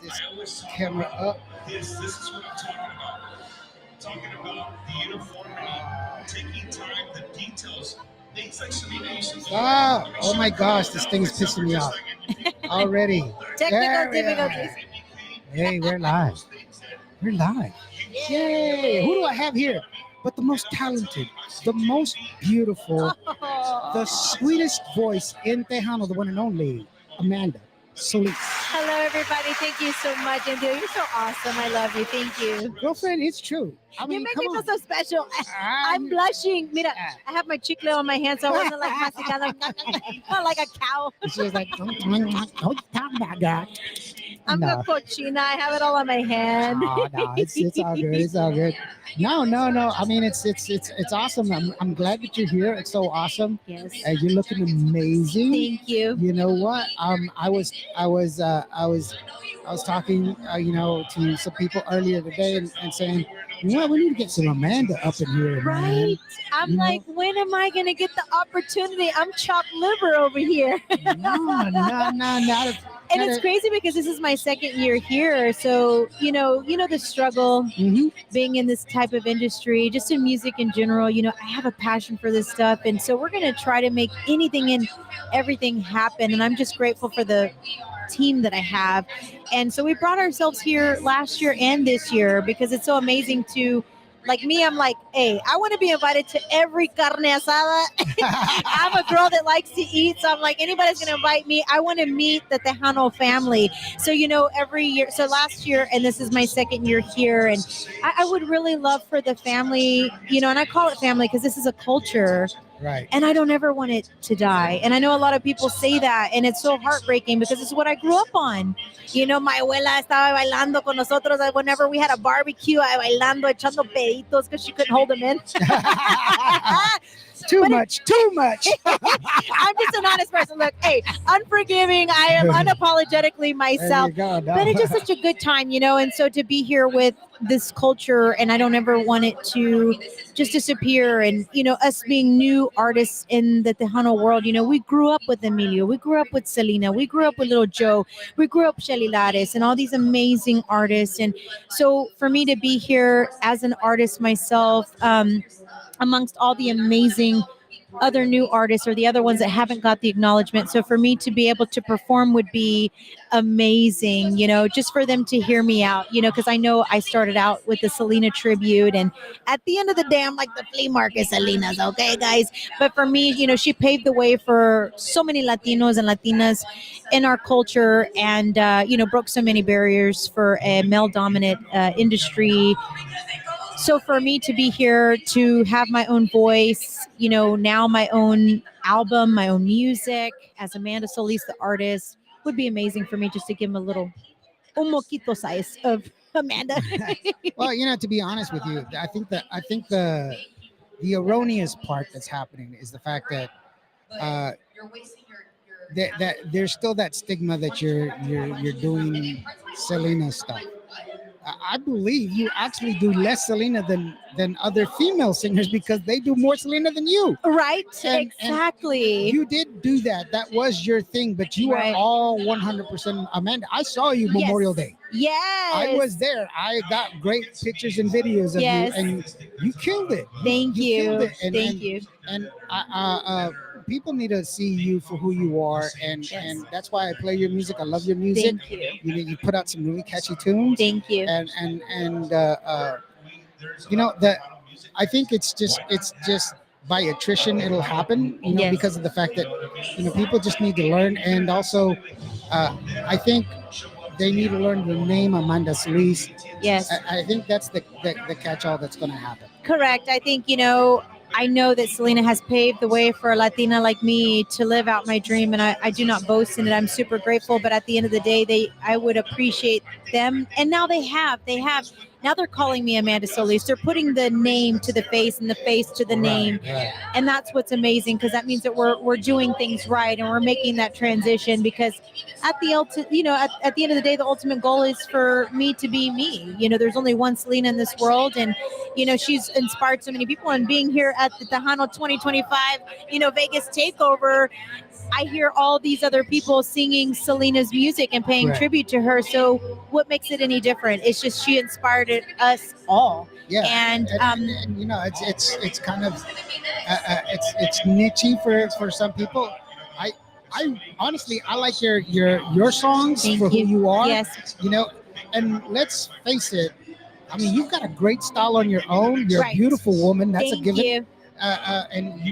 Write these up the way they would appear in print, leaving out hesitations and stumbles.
this camera up. This is what I'm talking about. Talking about the uniformity, taking time, the details, things like Selena used to do. Oh my gosh, this thing is pissing me off already. Technical difficulties. Hey, we're live. We're live. Yay! Who do I have here? But the most talented, the most beautiful, the sweetest voice in Tejano, the one and only Amanda Solis. Hello, everybody. Thank you so much, Indio. You're so awesome. I love you. Thank you. Girlfriend, it's true. I mean, You make come me feel on. so special. I'm blushing. Mira, I have my chicle on my hand, so I wasn't like masticando, not like a cow. She was like, don't talk about that. I'm No. a cochina. I have it all on my hand. No, it's all good. It's all good. No. I mean, it's awesome. I'm glad that you're here. It's so awesome. Yes. You're looking amazing. Thank you. You know what? I was talking, to some people earlier today and saying, you know what, we need to get some Amanda up in here, Right? man. I'm You know? like, when am I going to get the opportunity? I'm chopped liver over here. No. And it's crazy because this is my second year here. So, you know the struggle being in this type of industry, just in music in general. I have a passion for this stuff. And so we're going to try to make anything and everything happen. And I'm just grateful for the team that I have. And so we brought ourselves here last year and this year because it's so amazing to, like me, I'm like, hey, I want to be invited to every carne asada. I'm a girl that likes to eat. So I'm like, anybody's going to invite me. I want to meet the Tejano family. So, every year, so last year, and this is my second year here. And I would really love for the family, and I call it family because this is a culture. Right. And I don't ever want it to die. And I know a lot of people say that, and it's so heartbreaking because it's what I grew up on. My abuela estaba bailando con nosotros whenever we had a barbecue, bailando, echando peditos because she couldn't hold them in. Too much. I'm just an honest person. Look, hey, unforgiving. I am unapologetically myself. There you go, no. But it's just such a good time, and so to be here with this culture, and I don't ever want it to just disappear. And, us being new artists in the Tejano world, we grew up with Emilio, we grew up with Selena, we grew up with Little Joe, we grew up with Shelly Lares and all these amazing artists. And so for me to be here as an artist myself, amongst all the amazing other new artists or the other ones that haven't got the acknowledgement. So for me to be able to perform would be amazing, just for them to hear me out, because I know I started out with the Selena tribute, and at the end of the day, I'm like the flea market Selena's, okay, guys? But for me, she paved the way for so many Latinos and Latinas in our culture, and, broke so many barriers for a male-dominant industry. So for me to be here, to have my own voice, now my own album, my own music, as Amanda Solis, the artist, would be amazing for me just to give them un moquito size of Amanda. Well, to be honest with you, I think the erroneous part that's happening is the fact that that there's still that stigma that you're doing Selena stuff. I believe you actually do less Selena than other female singers because they do more Selena than you. Right? And Exactly. you did do that. That was your thing, but you Right. are all 100% Amanda. I saw you Memorial Day. Yes. I was there. I got great pictures and videos of Yes. you, and you killed it. Thank you. killed it. Thank you. And people need to see you for who you are, and that's why I play your music. I love your music. Thank you. You put out some really catchy tunes. Thank you. And that I think it's just by attrition it'll happen. Yes. Because of the fact that people just need to learn, and also I think they need to learn the name Amanda Solis. Yes. I think that's the catch-all that's going to happen. Correct. I think, I know that Selena has paved the way for a Latina like me to live out my dream, and I do not boast in it. I'm super grateful, but at the end of the day, I would appreciate them. And now they have, Now they're calling me Amanda Solis. They're putting the name to the face and the face to the name. Right. And that's what's amazing, because that means that we're doing things right and we're making that transition, because at the at the end of the day, the ultimate goal is for me to be me. There's only one Selena in this world, and she's inspired so many people. And being here at the Tejano 2025 Vegas takeover, I hear all these other people singing Selena's music and paying Right. tribute to her. So what makes it any different? It's just she inspired us all. Yeah, And it's kind of it's nichey for some people. I honestly I like your songs Thank for who you. you are. Yes. And let's face it. I mean, you've got a great style on your own. You're Right. a beautiful woman. That's Thank a given. you.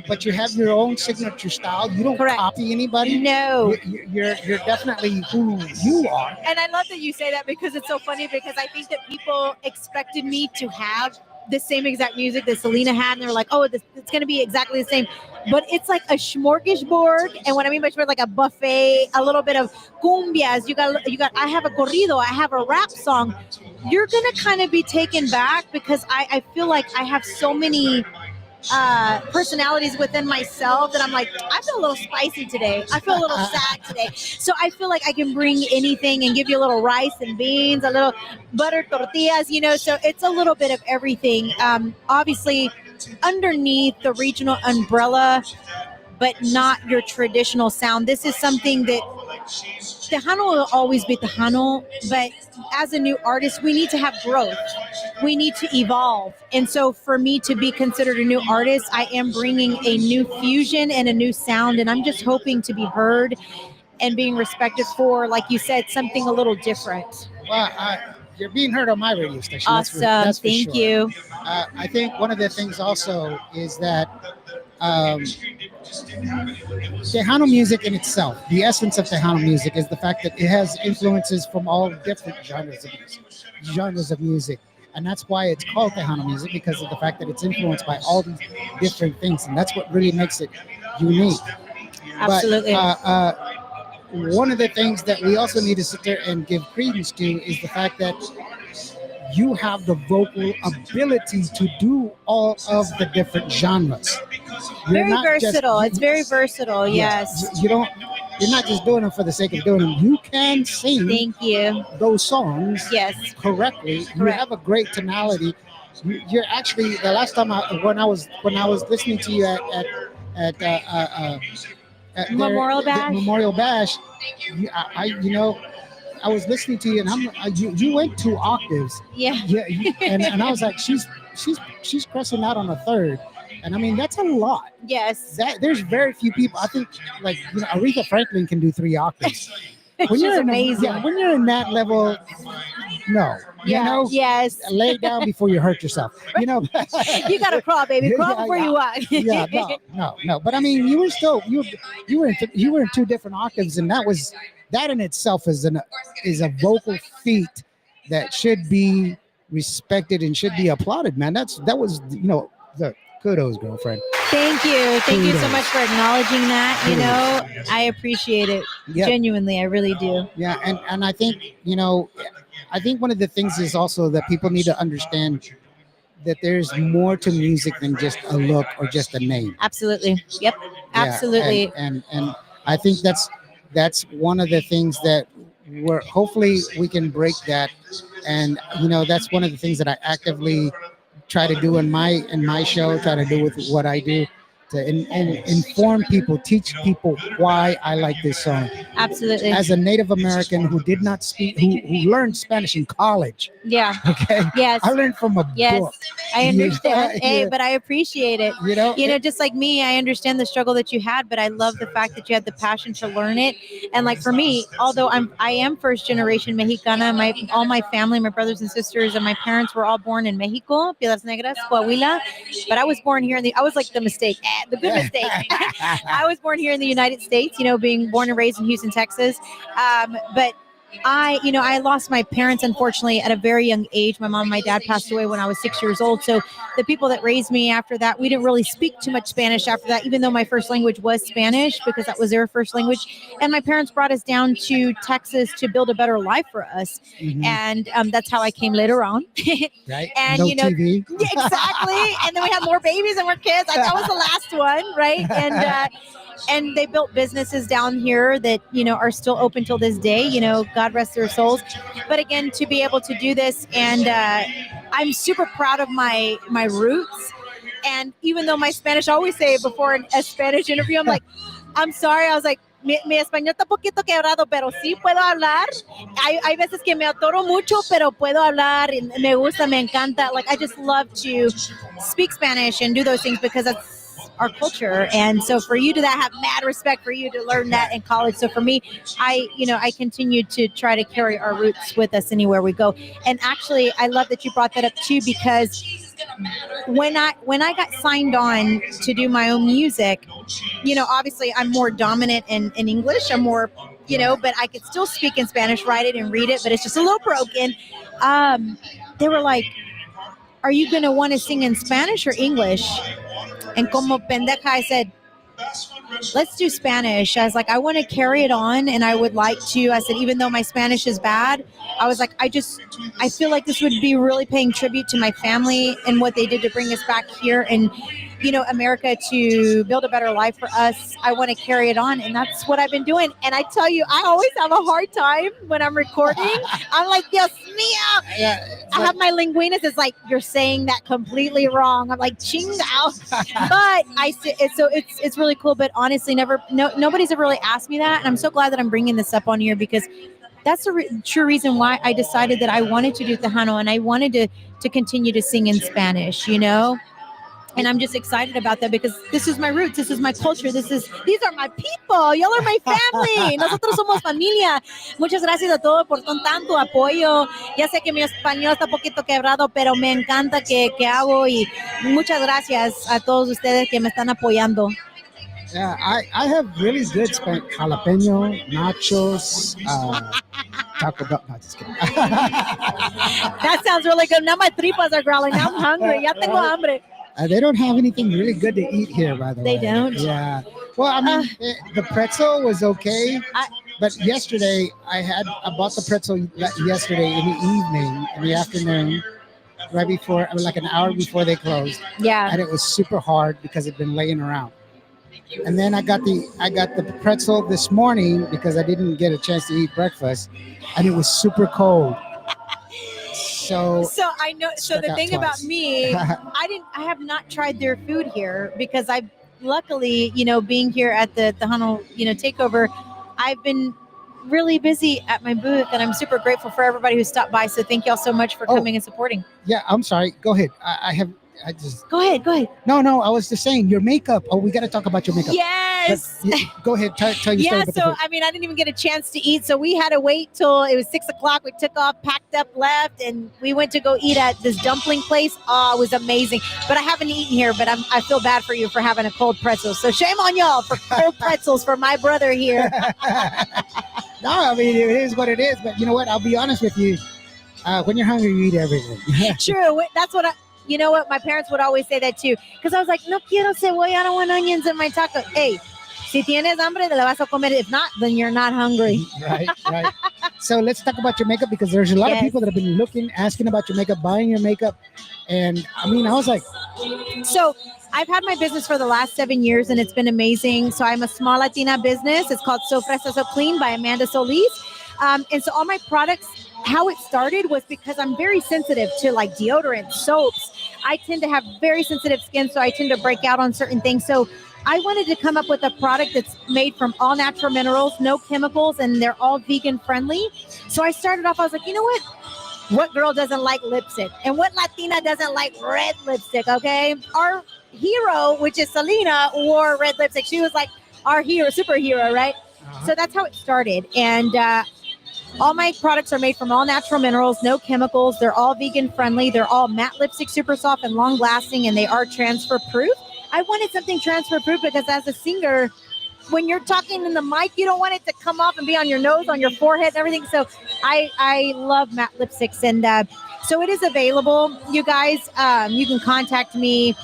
But you have your own signature style. You don't Correct. copy anybody. No. You're definitely who you are. And I love that you say that, because it's so funny, because I think that people expected me to have the same exact music that Selena had, and they're like, oh, it's going to be exactly the same. But it's like a smorgasbord, and what I mean by smorgasbord, like a buffet, a little bit of cumbias. You got. I have a corrido. I have a rap song. You're going to kind of be taken back, because I feel like I have so many personalities within myself that I'm like, I feel a little spicy today. I feel a little sad today. So I feel like I can bring anything and give you a little rice and beans, a little butter tortillas, so it's a little bit of everything. Obviously, underneath the regional umbrella, but not your traditional sound. This is something that Tejano will always be Tejano, but as a new artist, we need to have growth. We need to evolve. And so for me to be considered a new artist, I am bringing a new fusion and a new sound, and I'm just hoping to be heard and being respected for, like you said, something a little different. Well, you're being heard on my radio station. Awesome. That's for Thank sure. you. I think one of the things also is that Tejano music in itself, the essence of Tejano music is the fact that it has influences from all different genres of music. And that's why it's called Tejano music, because of the fact that it's influenced by all these different things. And that's what really makes it unique. Absolutely. But one of the things that we also need to sit there and give credence to is the fact that you have the vocal ability to do all of the different genres. Very versatile. It's very versatile. Yeah, Yes. You're not just doing them for the sake of doing them. You can sing Thank you. those songs Yes. correctly. You Correct. have a great tonality. You're actually, the last time when I was listening to you at Memorial Bash? Memorial Bash, I was listening to you, and you went 2 octaves. Yeah. Yeah, and I was like, she's pressing out on a third, and I mean that's a lot. Yes. There's very few people. I think like Aretha Franklin can do 3 octaves. She's amazing. When you're in that level, no, Yeah. Yes. lay down before you hurt yourself. You gotta crawl, baby. Crawl Yeah, before yeah. you walk. No. But I mean, you were still you were in 2 different octaves, and that in itself is a vocal feat that should be respected and should be applauded, man. That was the kudos, girlfriend. Thank you. Thank you so much for acknowledging that. I appreciate it. Yeah. Genuinely, I really do. Yeah, and I think one of the things is also that people need to understand that there's more to music than just a look or just a name. Absolutely. Yep. Yeah, Absolutely. and I think that's one of the things that hopefully we can break that, and that's one of the things that I actively try to do in my show, try to do with what I do, to inform people, teach people why I like this song. Absolutely. As a Native American who did not speak, who learned Spanish in college, Yeah. okay, Yes. I learned from a Yes. book. I understand. Yeah, Hey, yeah. but I appreciate it. Just like me, I understand the struggle that you had, but I love the fact that you had the passion to learn it. And like for me, although I am first generation Mexicana, all my family, my brothers and sisters, and my parents were all born in Mexico, Piedras Negras, Coahuila. But I was born here I was like the mistake, the good mistake. I was born here in the United States, being born and raised in Houston, Texas. But I lost my parents, unfortunately, at a very young age. My mom and my dad passed away when I was 6 years old. So the people that raised me after that, we didn't really speak too much Spanish after that, even though my first language was Spanish because that was their first language. And my parents brought us down to Texas to build a better life for us. Mhm. And that's how I came later on. Right? And, no you know, TV. Yeah, exactly. And then we had more babies and more kids. That was the last one, right? And they built businesses down here that, are still open till this day, God rest their souls. But again, to be able to do this, and I'm super proud of my roots. And even though my Spanish, I always say before a Spanish interview, I'm like, I'm sorry. I was like, mi español está poquito quebrado, pero sí puedo hablar. Hay veces que me atoro mucho, pero puedo hablar. Y me gusta, me encanta. Like, I just love to speak Spanish and do those things because that's our culture. And so for you to have mad respect for you to learn that in college. So for me, I continue to try to carry our roots with us anywhere we go. And actually, I love that you brought that up too, because when I got signed on to do my own music, obviously I'm more dominant in English. I'm more, but I could still speak in Spanish, write it and read it, but it's just a little broken. They were like, are you going to want to sing in Spanish or English? And como pendeja, I said, let's do Spanish. I was like, I want to carry it on, and I would like to. I said, even though my Spanish is bad, I was like, I feel like this would be really paying tribute to my family and what they did to bring us back here and, America, to build a better life for us. I want to carry it on, and that's what I've been doing. And I tell you, I always have a hard time when I'm recording. I'm like, Dios mío. Yeah, I have my linguinist. It's like, you're saying that completely wrong. I'm like, chingao. But it's really cool. But honestly, nobody's ever really asked me that. And I'm so glad that I'm bringing this up on here, because that's the true reason why I decided that I wanted to do Tejano, and I wanted to continue to sing in Spanish, And I'm just excited about that, because this is my roots. This is my culture. These are my people. Y'all are my family. Nosotros somos familia. Muchas gracias a todos por tanto apoyo. Ya sé que mi español está un poquito quebrado, pero me encanta que hago, y muchas gracias a todos ustedes que me están apoyando. Yeah, I have really good jalapeno, nachos, Taco Bell. No, just kidding. That sounds really good. Now my tripas are growling. Now I'm hungry. Ya tengo hambre. They don't have anything really good to eat here, by the way. They don't? Yeah. Well, I mean, the pretzel was okay, but yesterday I bought the pretzel yesterday in the evening, in the afternoon, right before, like an hour before they closed. Yeah. And it was super hard because it'd been laying around. And then I got the pretzel this morning because I didn't get a chance to eat breakfast, and it was super cold. So I know. So the thing about me, I have not tried their food here, because I've luckily, being here at the Tejano, Takeover, I've been really busy at my booth, and I'm super grateful for everybody who stopped by. So thank y'all so much for coming and supporting. Yeah, I'm sorry. Go ahead. Go ahead. No, I was just saying your makeup. Oh, we got to talk about your makeup. Yes. Go ahead. Tell your story. Yeah. So I didn't even get a chance to eat. So we had to wait till it was 6:00. We took off, packed up, left, and we went to go eat at this dumpling place. Oh, it was amazing. But I haven't eaten here. But I feel bad for you for having a cold pretzel. So shame on y'all for cold pretzels for my brother here. No, I mean, it is what it is. But you know what? I'll be honest with you. When you're hungry, you eat everything. True. That's what you know what? My parents would always say that too. Because I was like, no quiero cebolla, I don't want onions in my taco. Hey, si tienes hambre, te la vas a comer. If not, then you're not hungry. Right. So let's talk about your makeup, because there's a lot of people that have been asking about your makeup, buying your makeup. And I was like. So I've had my business for the last 7 years, and it's been amazing. So I'm a small Latina business. It's called So Fresa So Clean by Amanda Solis. And so all my products, how it started was because I'm very sensitive to like deodorant, soaps. I tend to have very sensitive skin, so I tend to break out on certain things. So I wanted to come up with a product that's made from all natural minerals, no chemicals, and they're all vegan friendly. So I started off, I was like, you know what? What girl doesn't like lipstick? And what Latina doesn't like red lipstick, okay? Our hero, which is Selena, wore red lipstick. She was like our hero, superhero, right? Uh-huh. So that's how it started. And all my products are made from all natural minerals, no chemicals. They're all vegan friendly. They're all matte lipstick, super soft and long lasting, and they are transfer proof. I wanted something transfer proof because as a singer, when you're talking in the mic, you don't want it to come off and be on your nose, on your forehead, and everything. So I love matte lipsticks, and so it is available. You guys, you can contact me.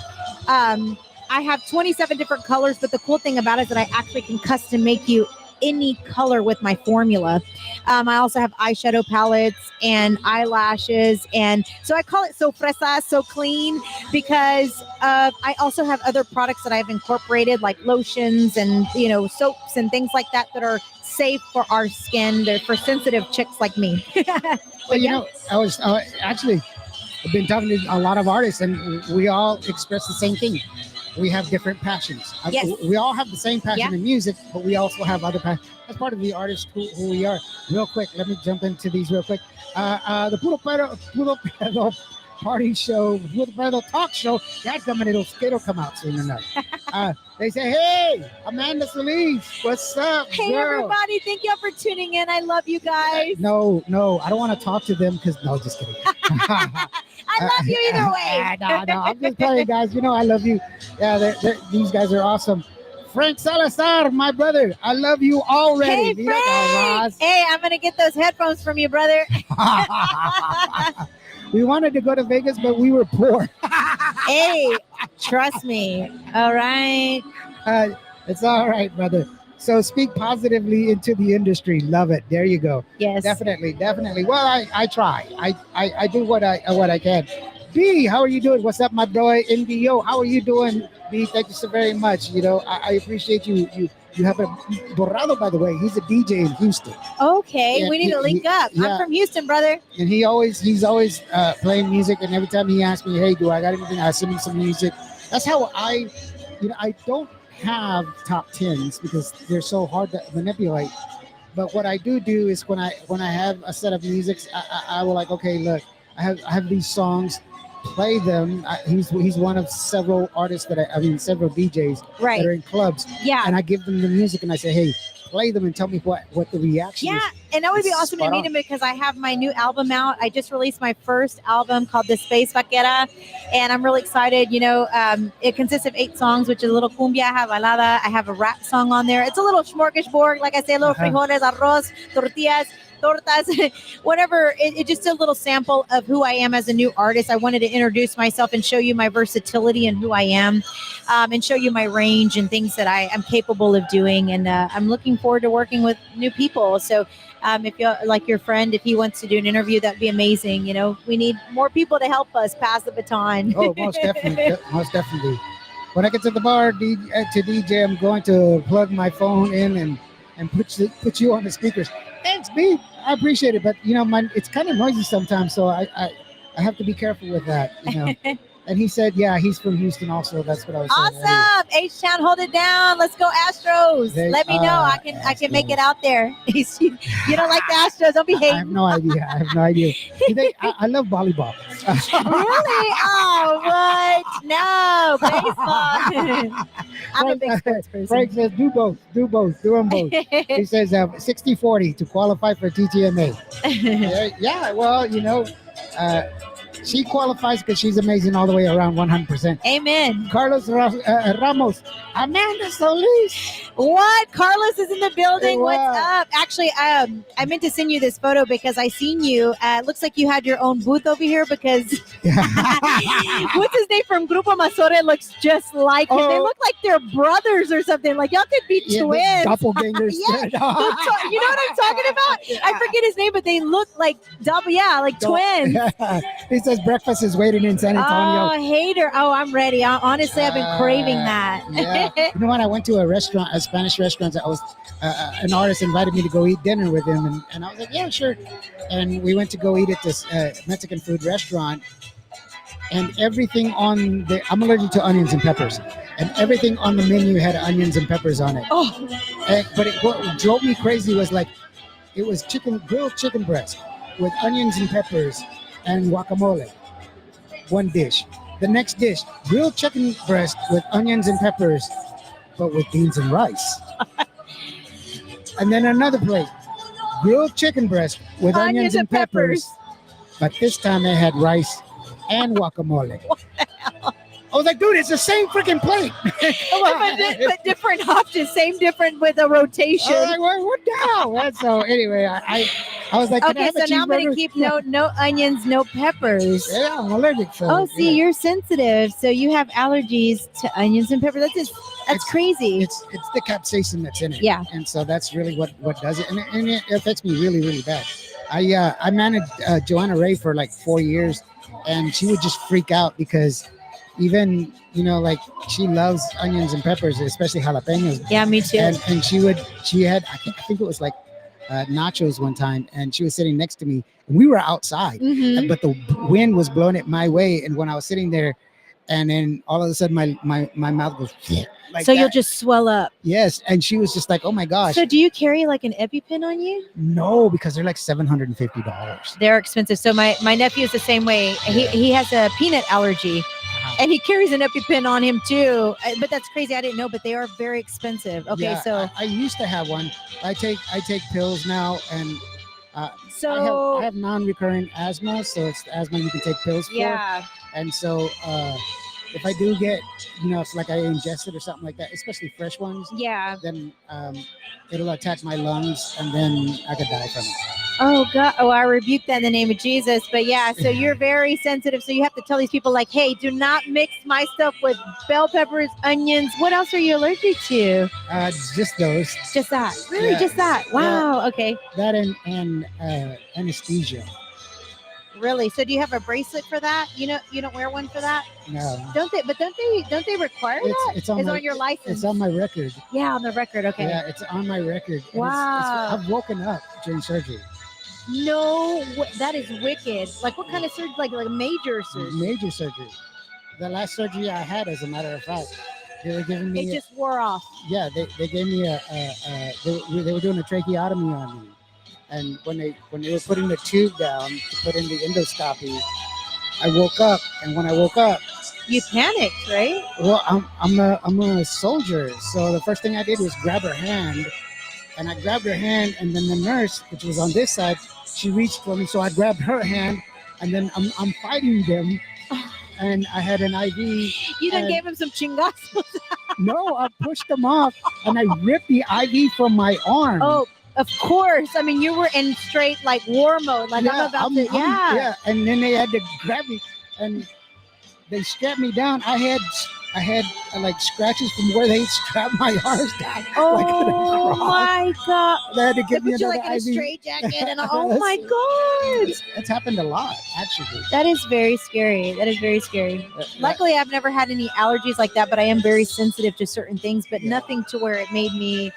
I have 27 different colors, but the cool thing about it is that I actually can custom make you any color with my formula. I also have eyeshadow palettes and eyelashes, and so I call it so fresa, so clean, because I also have other products that I've incorporated, like lotions and soaps and things like that are safe for our skin. They're for sensitive chicks like me. Well, I was actually, I've been talking to a lot of artists, and we all express the same thing. We have different passions. Yes. We all have the same passion Yeah. in music, but we also have other passions. That's part of the artist who we are. Real quick, let me jump into these real quick. The Puro Pedo party show, Puro Pedo talk show, that's coming. It'll come out soon enough. They say, hey, Amanda Solis, what's up, Hey, girl? everybody. Thank you all for tuning in. I love you guys. No, I don't want to talk to them because, no, just kidding. I love you either way. No, I'm just telling you guys, I love you. Yeah, these guys are awesome. Frank Salazar, my brother, I love you already. Hey, Mira Frank. nomás. Hey, I'm going to get those headphones from you, brother. We wanted to go to Vegas, but we were poor. Hey, trust me. All right. It's all right, brother. So speak positively into the industry. Love it. There you go. Yes. Definitely. Well, I try. I do what I can. B, how are you doing? What's up, my boy? NDO, how are you doing? B, thank you so very much. I appreciate you. You have a Borrado, by the way. He's a DJ in Houston, Okay, Yeah, we need to link up. yeah. I'm from Houston, brother. and he's always playing music. And every time he asks me, "Hey, do I got anything?" I send him some music. That's how I don't have top tens because they're so hard to manipulate. But what I do is when I have a set of music, I will like, okay, look, I have these songs, play them. He's one of several artists several DJs Right. that are in clubs, Yeah. and I give them the music and I say, hey, play them and tell me what the reaction Yeah, is. and that would be It's awesome to spot meet on. him because I have my new album out. I just released my first album called The Space Vaquera, and I'm really excited. It consists of 8 songs, which is a little cumbia, I have balada, I have a rap song on there. It's a little smorgasbord, like I say, little frijoles, arroz, tortillas, tortas, whatever. It just a little sample of who I am as a new artist. I wanted to introduce myself and show you my versatility and who I am, and show you my range and things that I am capable of doing. And I'm looking forward to working with new people. So if you like your friend, if he wants to do an interview, that'd be amazing. We need more people to help us pass the baton. Oh, most definitely, most definitely. When I get to the bar to DJ, I'm going to plug my phone in and put you on the speakers. Thanks, B. I appreciate it, but it's kind of noisy sometimes, so I have to be careful with that. And he said, yeah, he's from Houston also. That's what I was saying. Awesome. H-Town, hold it down. Let's go Astros. They Let me know. are I can make Astros. it out there. You don't like the Astros. Don't be I hating. have no idea. I love volleyball. Really? Oh, what? No, baseball. I'm a big sports person. Frank says, do both, do them both. He says 60-40 to qualify for TTMA. Yeah, well, she qualifies because she's amazing all the way around 100%. Amen. Carlos Ramos, Amanda Solis. What? Carlos is in the building. Hey, What's wow. up? Actually, I meant to send you this photo because I seen you. It looks like you had your own booth over here because what's his name from Grupo Masore looks just like him. They Oh. look like they're brothers or something. Like y'all could be twins. Doppelgangers. Yeah. You know what I'm talking about? I forget his name, but they look like twins. He says breakfast is waiting in San Antonio. Oh, hater. Oh, I'm ready. Honestly, I've been craving that. Yeah. You know what? I went to a restaurant, a Spanish restaurant. I was an artist invited me to go eat dinner with him, and I was like, yeah, sure. And we went to go eat at this Mexican food restaurant, and everything on I'm allergic to onions and peppers, and everything on the menu had onions and peppers on it. Oh, But what drove me crazy was it was grilled chicken breast with onions and peppers and guacamole. One dish. The next dish, grilled chicken breast with onions and peppers, but with beans and rice. And then another plate, grilled chicken breast with onions and peppers, but this time it had rice and guacamole. I was like, dude, it's the same freaking plate. Come on. but different options, same different with a rotation. I was like, what the hell? Man? So anyway, I was like, can I Okay, have a so now I'm gonna cheeseburger? keep no onions, no peppers. Yeah, I'm allergic. So, Oh, see, yeah. you're sensitive, so you have allergies to onions and peppers. That's It's- crazy. It's the capsaicin that's in it. Yeah. And so that's really what does it. And it affects me really, really bad. I managed Joanna Ray for like 4 years, and she would just freak out because even, like she loves onions and peppers, especially jalapenos. Yeah, me too. And she had, I think it was like nachos one time, and she was sitting next to me, and we were outside, Mhm. but the wind was blowing it my way. And when I was sitting there, and then all of a sudden my mouth goes like So that. you'll just swell up. Yes, and she was just like, "Oh my gosh!" So do you carry like an EpiPen on you? No, because they're like $750. They're expensive. So my nephew is the same way. He has a peanut allergy, and he carries an EpiPen on him too. But that's crazy. I didn't know, but they are very expensive. Okay, Yeah, so I used to have one. I take pills now, and so I have non-recurrent asthma, so it's asthma you can take pills for. yeah. And so if I do get, it's like I ingested or something like that, especially fresh ones, Yeah. then it'll attack my lungs, and then I could die from it. Oh God. Oh, I rebuke that in the name of Jesus. But yeah, so you're very sensitive. So you have to tell these people like, hey, do not mix my stuff with bell peppers, onions. What else are you allergic to? Just those. Just that. Really? Yeah. Just that. Wow. Okay. That and anesthesia. Really? So do you have a bracelet for that? You don't wear one for that? No. Don't they require that? It's on my, your license. It's on my record. Yeah, on the record. Okay. Yeah, it's on my record. And Wow. I've woken up during surgery. No, that is wicked. Like what kind of surgery? Like major surgery? Major surgery. The last surgery I had, as a matter of fact, they were giving me. It just wore off. Yeah, they gave me they were doing a tracheotomy on me, and when they were putting the tube down to put in the endoscopy, I woke up, and when I woke up, You panicked, right? well, I'm a soldier, so the first thing I did was grab her hand, and I grabbed her hand, and then the nurse, which was on this side, she reached for me, so I grabbed her hand, and then I'm fighting them, and I had an IV. You done and- gave him some chingazos. No, I pushed them off, and I ripped the IV from my arm. Oh, of course. I mean, you were in straight like war mode. Like I'm about to. Yeah. And then they had to grab me, and they strapped me down. I had like scratches from where they strapped my arms down. Like, Oh my God. they had to They give me put you another like in a IV. straight jacket and oh my God. It's happened a lot, actually. That is very scary. That is very scary. Luckily, I've never had any allergies like that, but I am very sensitive to certain things, but Yeah. nothing to where it made me.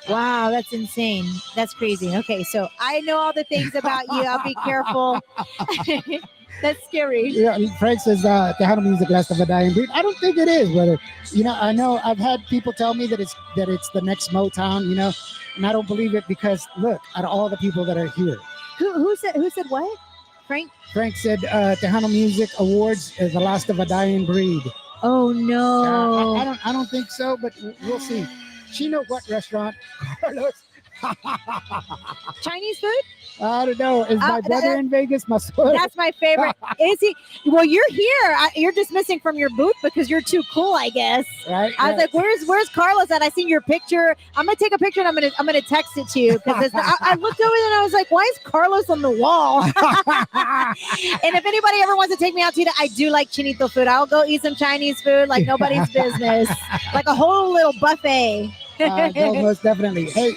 Wow, that's insane. That's crazy. Okay, so I know all the things about you. I'll be careful. That's scary. Yeah, Frank says Tejano music last of a dying breed. I don't think it is, brother. I know I've had people tell me that it's the next Motown, and I don't believe it because look at all the people that are here. Who said what? Frank? Frank said Tejano Music Awards is the last of a dying breed. Oh no. I don't think so, but we'll see. She know what restaurant? Carlos. Chinese food? I don't know. Is my brother in Vegas? My son? That's my favorite. Is he? Well, you're here. You're just missing from your booth because you're too cool, I guess. Right. I was like, "Where's Carlos at?" I seen your picture. I'm gonna take a picture and I'm gonna text it to you because I looked over there and I was like, "Why is Carlos on the wall?" And if anybody ever wants to take me out to eat, I do like chinito food. I'll go eat some Chinese food like nobody's business, like a whole little buffet. No, most definitely. Hey,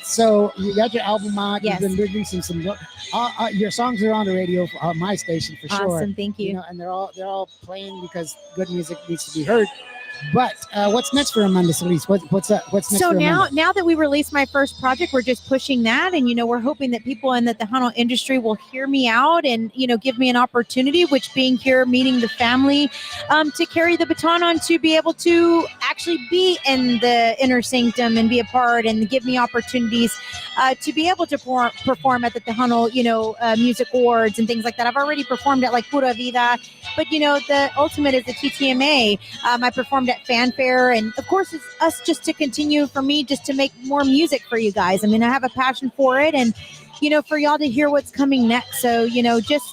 so you got your album out. Yes. You've been releasing some. Your songs are on the radio on my station for sure. Awesome, thank you. And they're all playing because good music needs to be heard. But what's next for Amanda Solis? What's next So for Amanda? now that we released my first project, we're just pushing that, and we're hoping that people in the Tejano industry will hear me out and give me an opportunity, which being here, meeting the family, to carry the baton on, to be able to actually be in the inner sanctum and be a part, and give me opportunities to be able to perform at the Tejano, music awards and things like that. I've already performed at like Qvo Vida, but the ultimate is the TTMA. I performed at Fanfare, and of course it's us just to continue, for me, just to make more music for you guys. I mean, I have a passion for it, and for y'all to hear what's coming next. So just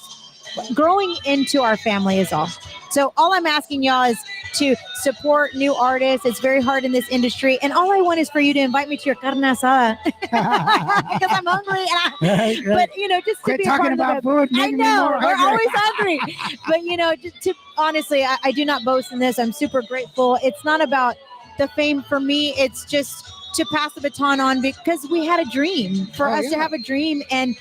growing into our family is all. So all I'm asking y'all is to support new artists. It's very hard in this industry. And all I want is for you to invite me to your carne asada because I'm hungry. Right. But, just to Quit be a talking part about of the food. I making me know more we're hungry. always hungry, but just to honestly, I do not boast in this. I'm super grateful. It's not about the fame for me. It's just to pass the baton on because we had a dream for us to have a dream and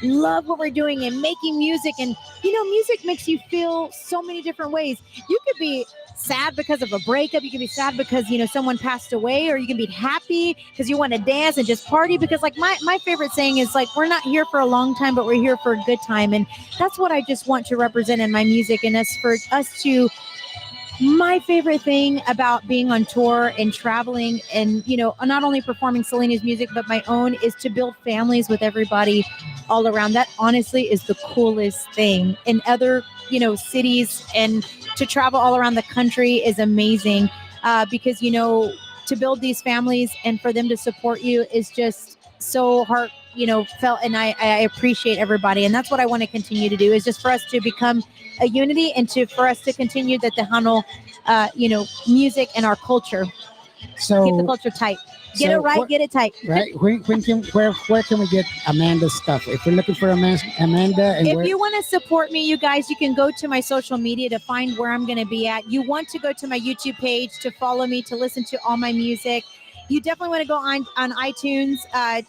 love what we're doing and making music. And music makes you feel so many different ways. You could be sad because of a breakup. You can be sad because someone passed away, or you can be happy because you want to dance and just party. Because like my favorite saying is like, we're not here for a long time, but we're here for a good time. And that's what I just want to represent in my music. And as for us to, my favorite thing about being on tour and traveling and not only performing Selena's music but my own is to build families with everybody all around. That honestly is the coolest thing. In other cities, and to travel all around the country is amazing because to build these families and for them to support you is just so heart felt. And I appreciate everybody, and that's what I want to continue to do, is just for us to become a unity and for us to continue the Tejano music and our culture. So keep the culture tight. Get it right, get it tight. Right. Where can we get Amanda's stuff? If we're looking for Amanda, and if you want to support me, you guys, you can go to my social media to find where I'm going to be at. You want to go to my YouTube page to follow me, to listen to all my music. You definitely want to go on iTunes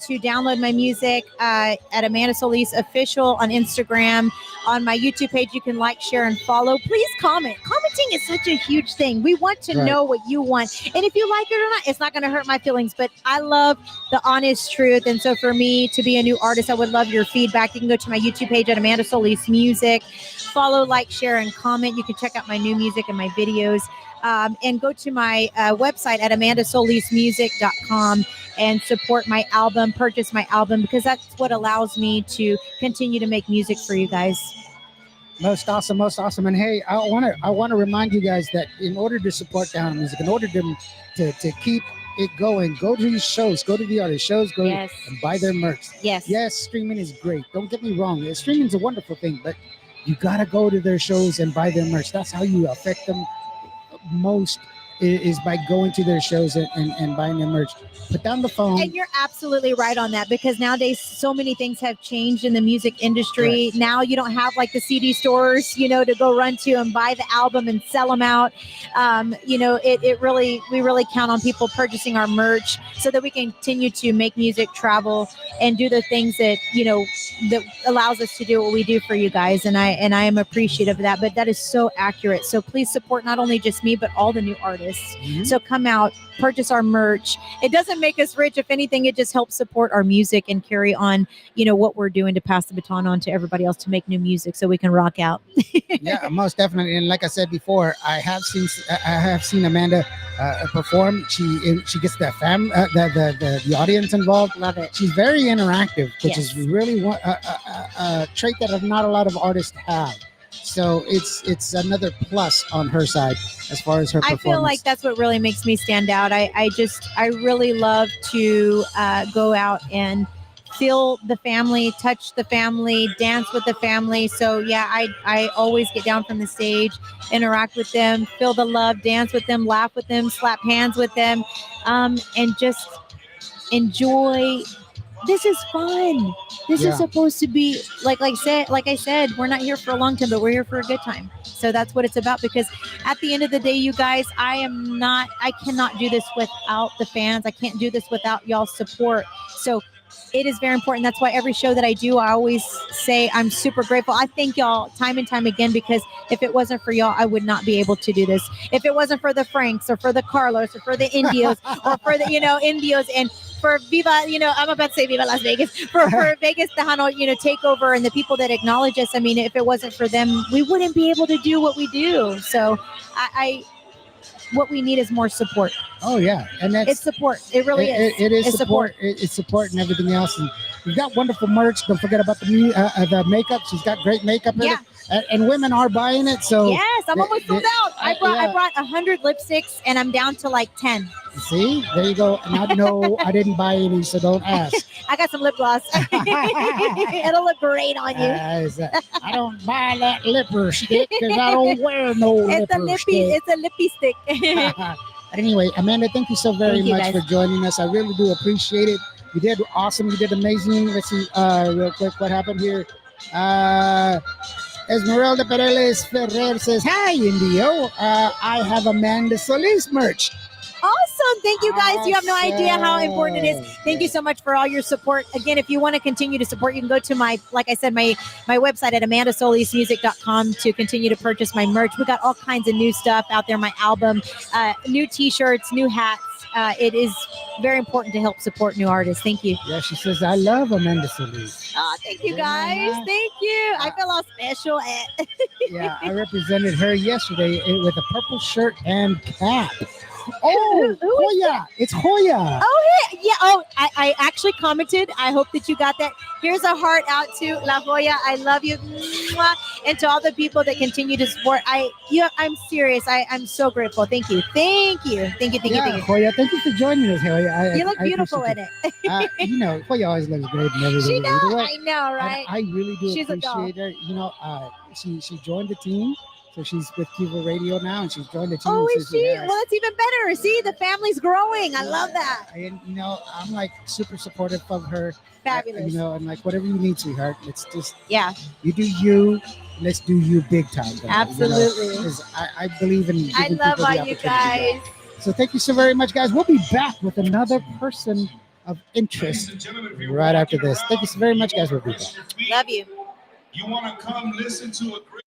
to download my music at Amanda Solis Official on Instagram. On my YouTube page, you can like, share, and follow. Please comment. Commenting is such a huge thing. We want to know what you want. And if you like it or not, it's not going to hurt my feelings. But I love the honest truth. And so for me to be a new artist, I would love your feedback. You can go to my YouTube page at Amanda Solis Music. Follow, like, share, and comment. You can check out my new music and my videos. And go to my website at amandasolismusic.com and support my album, purchase my album, because that's what allows me to continue to make music for you guys. Most awesome. And hey, I want to remind you guys that in order to support Tejano music, in order to keep it going, go to these shows, go to the artist shows, go and buy their merch. Yes, streaming is great. Don't get me wrong. Streaming is a wonderful thing, but you got to go to their shows and buy their merch. That's how you affect them most, is by going to their shows and buying their merch. Put down the phone. And you're absolutely right on that, because nowadays so many things have changed in the music industry. Right. Now you don't have like the CD stores, to go run to and buy the album and sell them out. We really count on people purchasing our merch so that we can continue to make music, travel, and do the things that that allows us to do what we do for you guys. And I am appreciative of that. But that is so accurate. So please support not only just me but all the new artists. Mm-hmm. So come out, purchase our merch. It doesn't make us rich. If anything, it just helps support our music and carry on, what we're doing, to pass the baton on to everybody else to make new music so we can rock out. Yeah, most definitely. And like I said before, I have seen Amanda perform. She gets the audience involved. Love it. She's very interactive, which is really a trait that not a lot of artists have. So it's another plus on her side as far as her performance. I feel like that's what really makes me stand out. I really love to go out and feel the family, touch the family, dance with the family. So yeah, I always get down from the stage, interact with them, feel the love, dance with them, laugh with them, slap hands with them, and just enjoy. This is fun. This is supposed to be like I said, we're not here for a long time, but we're here for a good time. So that's what it's about, because at the end of the day, you guys, I cannot do this without the fans. I can't do this without y'all's support. So it is very important. That's why every show that I do, I always say I'm super grateful. I thank y'all time and time again, because if it wasn't for y'all, I would not be able to do this. If it wasn't for the Franks or for the Carlos or for the Indios or for the, Indios, and for Viva, I'm about to say Viva Las Vegas, for Vegas Tejano, Takeover, and the people that acknowledge us. I mean, if it wasn't for them, we wouldn't be able to do what we do. So what we need is more support. Oh yeah, and it's support. It really is. It is support. It's support and everything else. And we've got wonderful merch. Don't forget about the makeup. She's got great makeup in it. And women are buying it. So yes, I'm almost sold out. I brought 100 lipsticks and I'm down to like 10. See, there you go. Now, no, I didn't buy any, so don't ask. I got some lip gloss. It'll look great on you. I don't buy that lipstick because I don't wear no It's a lippy. lipstick. It's a lippy stick. But anyway, Amanda, thank you so very Thank you, much guys. for joining us. I really do appreciate it. You did awesome. You did amazing. Let's see real quick what happened here. Esmeralda Pereles Ferrer says, "Hi, Indio. I have Amanda Solis merch." Awesome. Thank you, guys. You have no idea how important it is. Awesome. Thank you so much for all your support. Again, if you want to continue to support, you can go to my, like I said, my website at amandasolismusic.com to continue to purchase my merch. We got all kinds of new stuff out there, my album, new t-shirts, new hats. It is very important to help support new artists. Thank you. Yeah, she says, "I love Amanda Solis." Oh, thank you, Yeah, guys. nice. Thank you. I feel all special. Yeah, I represented her yesterday with a purple shirt and cap. Oh, Who is Hoya. It's Hoya. Oh, yeah. Oh, I actually commented. I hope that you got that. Here's a heart out to La Joya. I love you. Mwah. And to all the people that continue to support. I'm serious. I'm so grateful. Thank you. Thank you. Thank you. Thank you. Yeah, Thank you. Hoya, thank you for joining us, Hoya. You look beautiful in appreciate it. you know, Hoya always looks great and everything. She Either knows. way. I know, And right? I really do She's a doll. appreciate her. You know, she joined the team, so she's with Qvo Radio now, and she's joined the team. Oh, and is so she? has. Well, that's even better. See, the family's growing. I love that. And you know, I'm like super supportive of her. Fabulous. You know, and like whatever you need, sweetheart. Let's just Yeah, you do you. Let's do you big time. Girl, absolutely. You know, 'cause I believe in giving I love people all the you opportunity. guys. So thank you so very much, guys. We'll be back with another person of interest right after this. Thank you so very much, guys. We'll be back. Love you. You want to come listen to a great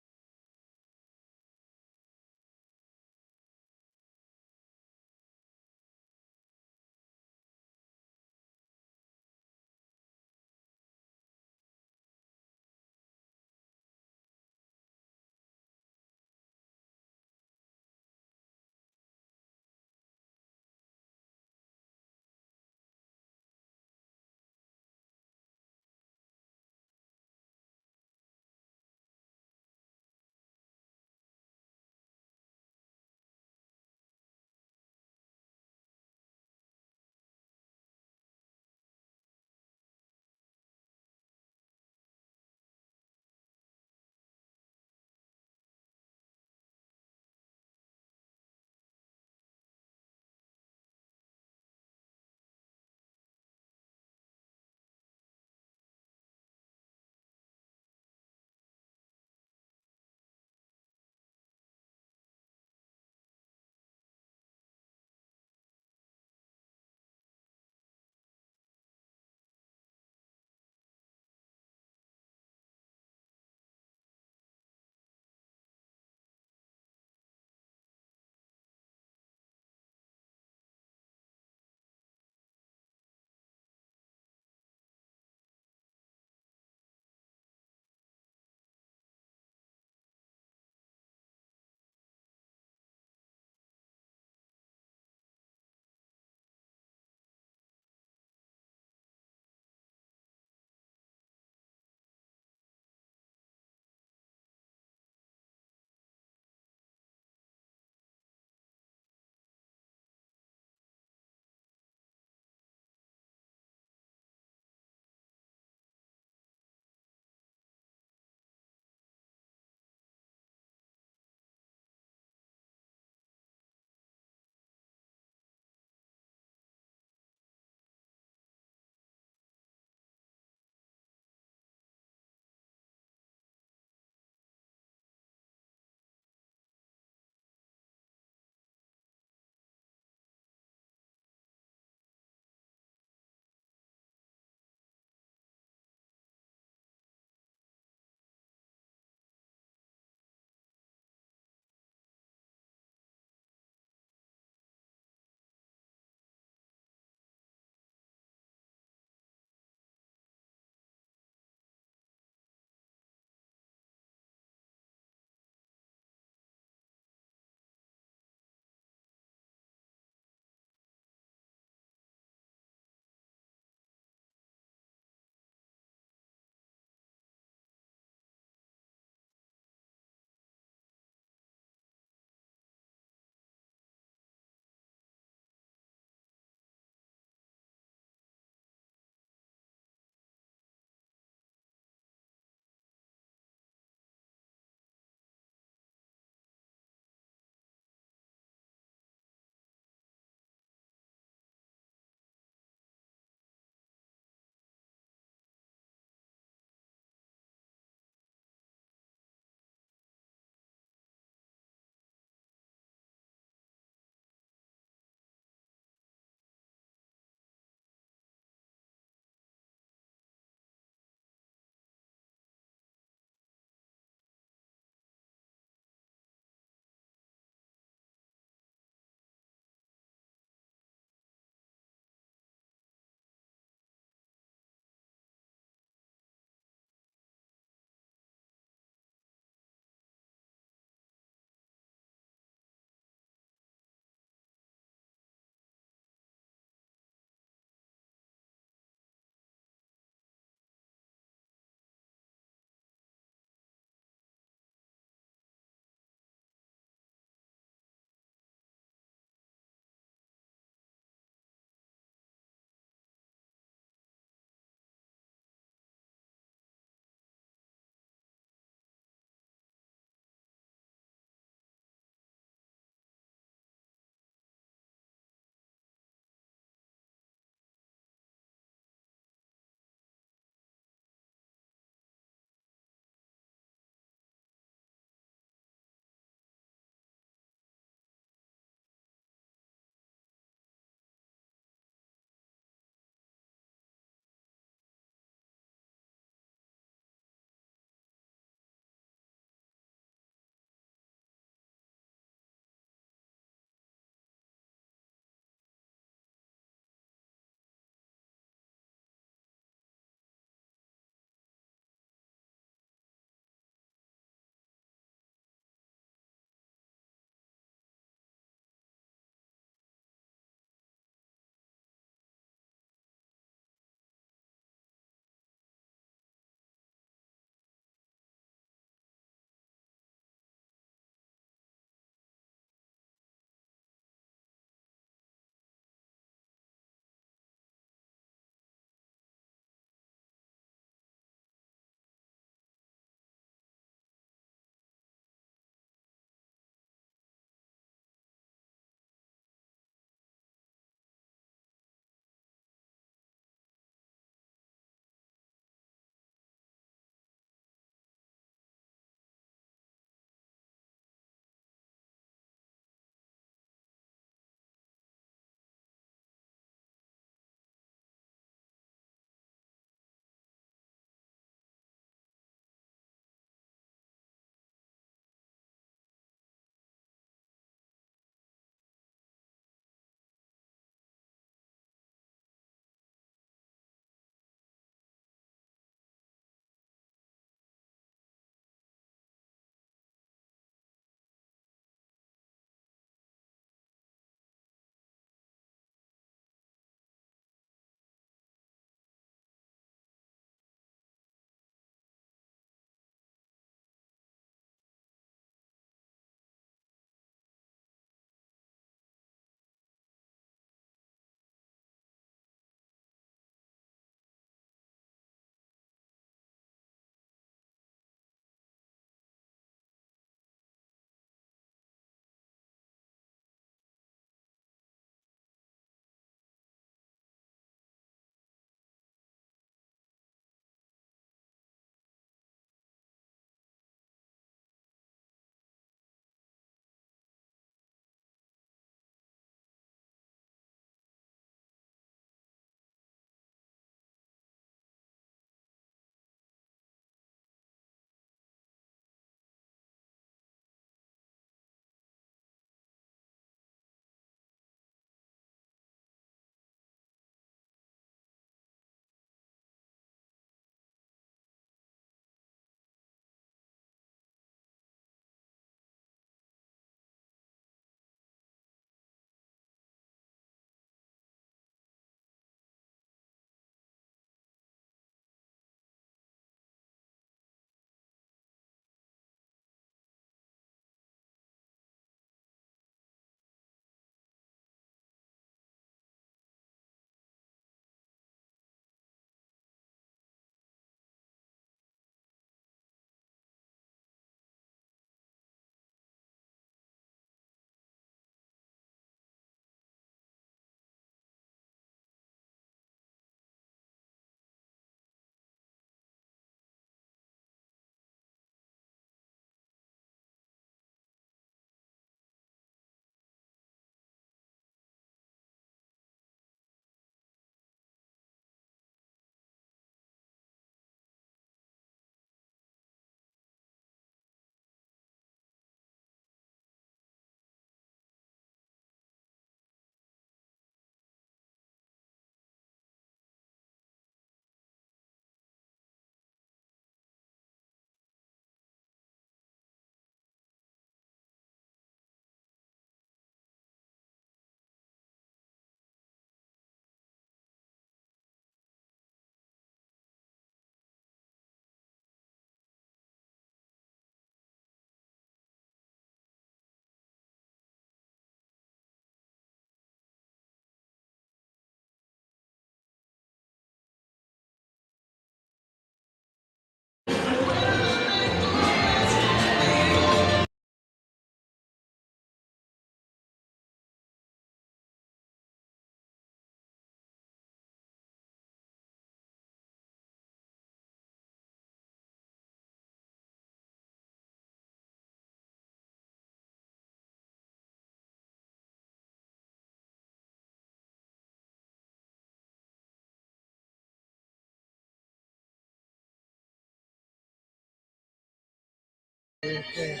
Okay.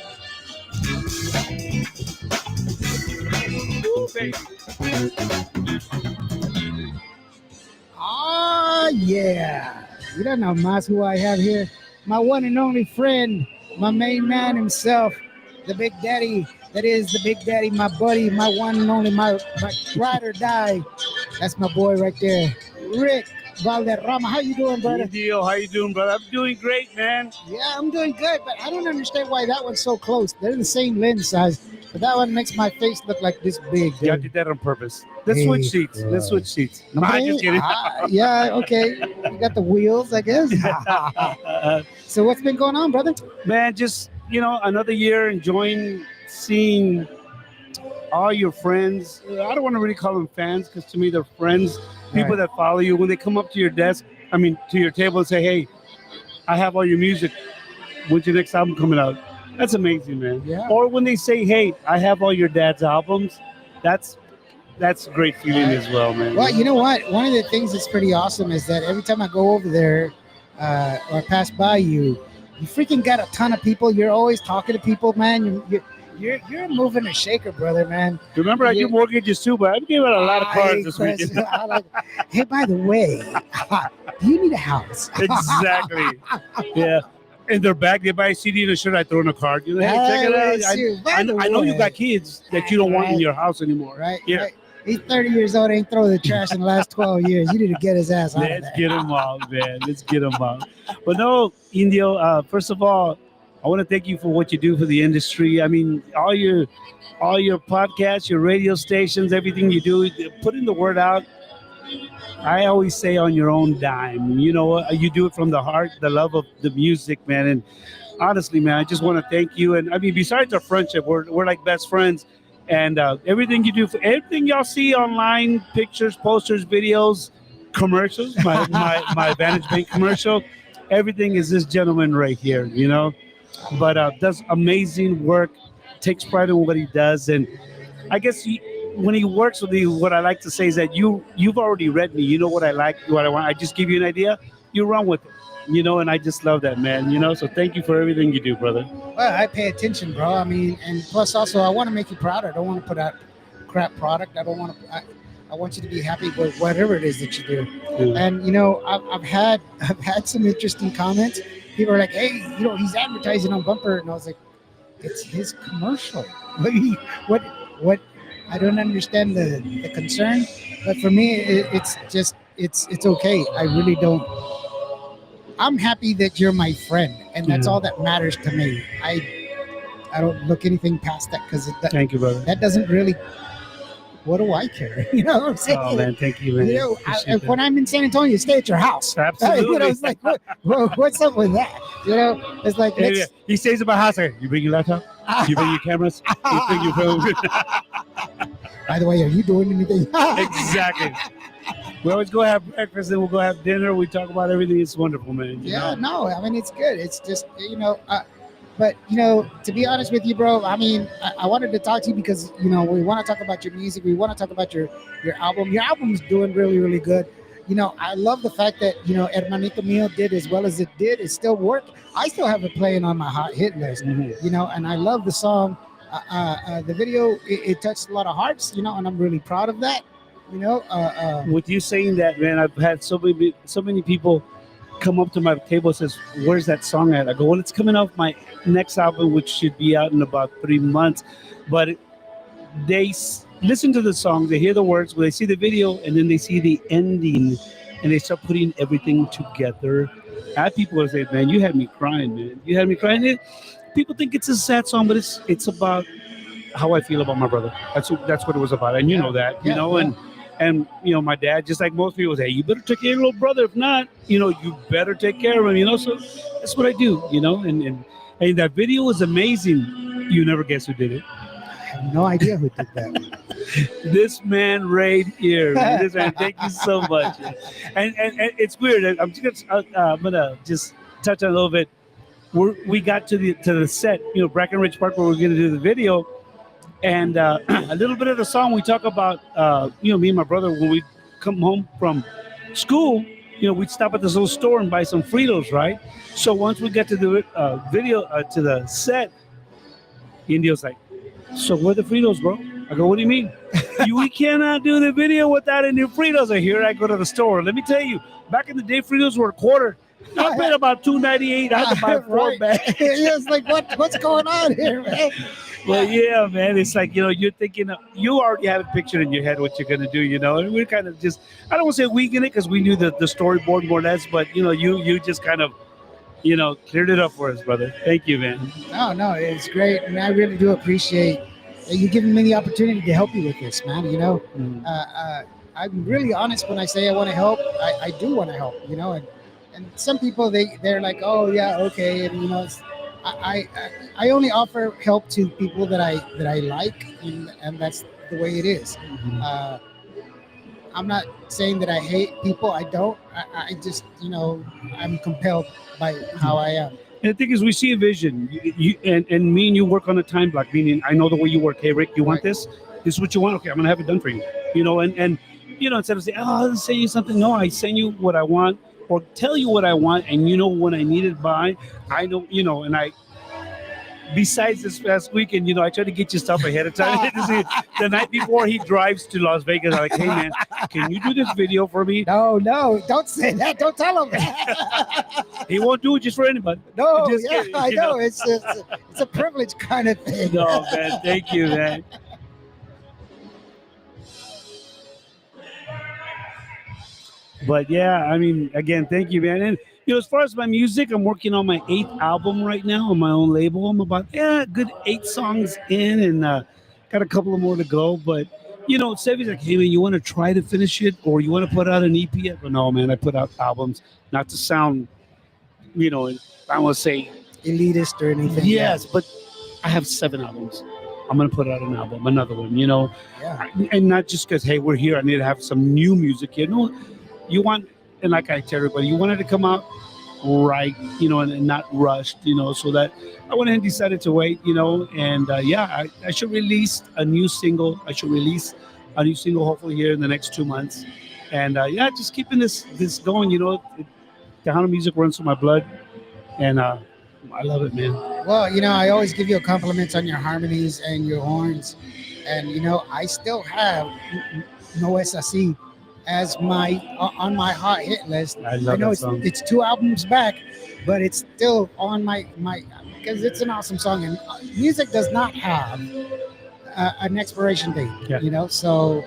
Ooh, baby. Oh, yeah. You don't know más who I have here. My one and only friend, my main man himself, the Big Daddy. That is the Big Daddy, my buddy, my one and only, my ride or die. That's my boy right there, Rick Valderrama. How you doing, brother? Indio, how you doing, brother? I'm doing great, man. Yeah, I'm doing good, but I don't understand why that one's so close. They're the same lens size, but that one makes my face look like this big. Yeah, I dude. did that on purpose. Let's Hey, switch seats. bro. Let's switch seats. No, Okay, I'm just kidding. yeah, okay. You got the wheels, I guess. So what's been going on, brother? Man, just, another year enjoying seeing all your friends. I don't want to really call them fans because to me they're friends. People Right. that follow you when they come up to your desk, to your table and say, hey, I have all your music. When's your next album coming out? That's amazing, man. Yeah. Or when they say, hey, I have all your dad's albums. That's a great feeling as well, man. Well, you know what? One of the things that's pretty awesome is that every time I go over there or pass by you, you freaking got a ton of people. You're always talking to people, man. You're moving a shaker, brother, man. Remember, I do mortgages too, but I'm giving out a lot of cards this weekend. Hey, by the way, do you need a house? Exactly. Yeah. In their bag, they buy a CD and a shirt. I throw in a card. Hey, check it out. I know you got kids that you don't want in your house anymore. Right? Yeah. Right. He's 30 years old, ain't thrown the trash in the last 12 years. You need to get his ass out of Let's there. get him out, man. Let's get him out. But no, Indio, first of all, I want to thank you for what you do for the industry. I mean, all your podcasts, your radio stations, everything you do, putting the word out. I always say on your own dime. You do it from the heart, the love of the music, man. And honestly, man, I just want to thank you. And I mean, besides our friendship, we're like best friends. And everything you do, everything y'all see online, pictures, posters, videos, commercials, my Vantage Bank commercial, everything is this gentleman right here, But does amazing work, takes pride in what he does. And I guess when he works with you, what I like to say is that you've already read me. You know what I like, what I want. I just give you an idea, you run with it. And I just love that, man, so thank you for everything you do, brother. Well, I pay attention, bro. I mean, and plus also, I want to make you proud. I don't want to put out crap product. I don't want to. I want you to be happy with whatever it is that you do. Yeah. And I've had some interesting comments. People are like, "Hey, he's advertising on Bumper," and I was like, "It's his commercial." What? I don't understand the concern, but for me, it's just it's okay. I really don't. I'm happy that you're my friend, and that's all that matters to me. I don't look anything past that because Thank you, brother. that doesn't really. What do I care? You know what I'm saying? Oh man, thank you, man. When I'm in San Antonio, stay at your house. Absolutely. It's like, what's up with that? It's like he stays at my house. You bring your laptop. You bring your cameras. You bring your phone. By the way, are you doing anything? Exactly. We always go have breakfast, then we'll go have dinner. We talk about everything. It's wonderful, man. No, I mean, it's good. It's just, but, to be honest with you, bro, I mean, I wanted to talk to you because, we want to talk about your music. We want to talk about your album. Your album's doing really, really good. I love the fact that, Hermanito Mio did as well as it did. It still worked. I still have it playing on my hot hit list, and I love the song. The video, it touched a lot of hearts, and I'm really proud of that. With you saying that, man, I've had so many people come up to my table and says, "Where's that song at?" I go, "Well, it's coming off my next album, which should be out in about 3 months." But they listen to the song, they hear the words, they see the video, and then they see the ending, and they start putting everything together. I have people who say, "Man, you had me crying, man. You had me crying." People think it's a sad song, but it's about how I feel about my brother. That's what it was about, and you know that, And my dad, just like most people say, you better take care of your little brother. If not, you better take care of him. So that's what I do. And that video was amazing. You never guess who did it. I have no idea who did that. This man right here. This man, thank you so much. And it's weird. I'm gonna just touch on a little bit. We got to the set, Brackenridge Park, where we're gonna do the video. And a little bit of the song we talk about, me and my brother, when we come home from school, we'd stop at this little store and buy some Fritos, right? So once we get to the video, to the set, Indio's like, so where are the Fritos, bro? I go, what do you mean? We cannot do the video without any Fritos. I hear I go to the store. Let me tell you, back in the day, Fritos were a quarter. I paid about $2.98. I had to buy 4 bags. It's like, what's going on here, man? Well, yeah, man. It's like, you're thinking, you already have a picture in your head what you're going to do, and we're kind of just, I don't want to say weakening it because we knew the storyboard more or less, but, you just kind of, cleared it up for us, brother. Thank you, man. No, it's great. And I really do appreciate you giving me the opportunity to help you with this, man. I'm really honest when I say I want to help. I do want to help, and some people, they're like, oh, yeah, okay. And, I only offer help to people that I like, and that's the way it is. I'm not saying that I hate people. I don't. I just, I'm compelled by how I am. And the thing is, we see a vision. And me and you work on a time block, meaning I know the way you work. Hey, Rick, you want this? This is what you want? Okay, I'm going to have it done for you. And instead of saying, oh, I'll send you something. No, I send you what I want or tell you what I want. And when I need it by, I know, and I, besides this past weekend, I try to get you stuff ahead of time. The night before he drives to Las Vegas, I'm like, hey, man, can you do this video for me? No, don't say that. Don't tell him that. He won't do it just for anybody. No, just yeah, kidding, I know. It's a privilege kind of thing. No, man, thank you, man. But yeah, I mean, again, thank you, man. And as far as my music, I'm working on my 8th album right now on my own label. I'm about good 8 songs in, and got a couple of more to go. But Sevy's like, hey man, you want to try to finish it, or you want to put out an EP? I go, no, man, I put out albums, not to sound, I don't want to say elitist or anything. Yes, but I have 7 albums. I'm gonna put out an album, another one. Yeah. And not just because hey, we're here. I need to have some new music here. No, you want. And like I tell everybody, you wanted to come out right, and not rushed, so that I went ahead and decided to wait, and I should release a new single. Hopefully here in the next 2 months. And just keeping this going, Tejano music runs through my blood, and I love it, man. Well, I always give you compliments on your harmonies and your horns, and I still have No Es Así as on my hot hit list. I know it's 2 albums back, but it's still on my because it's an awesome song, and music does not have an expiration date. Yeah. So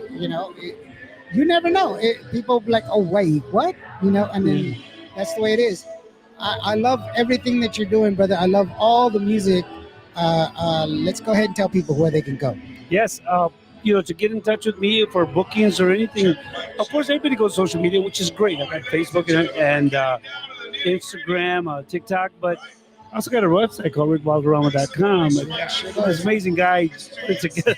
you never know. People be like, oh wait, what? And then that's the way it is. I love everything that you're doing, brother. I love all the music. Let's go ahead and tell people where they can go. Yes. To get in touch with me for bookings or anything, of course, everybody goes social media, which is great. I got Facebook and Instagram, TikTok, but I also got a website called rickvalderrama.com. This amazing guy put together.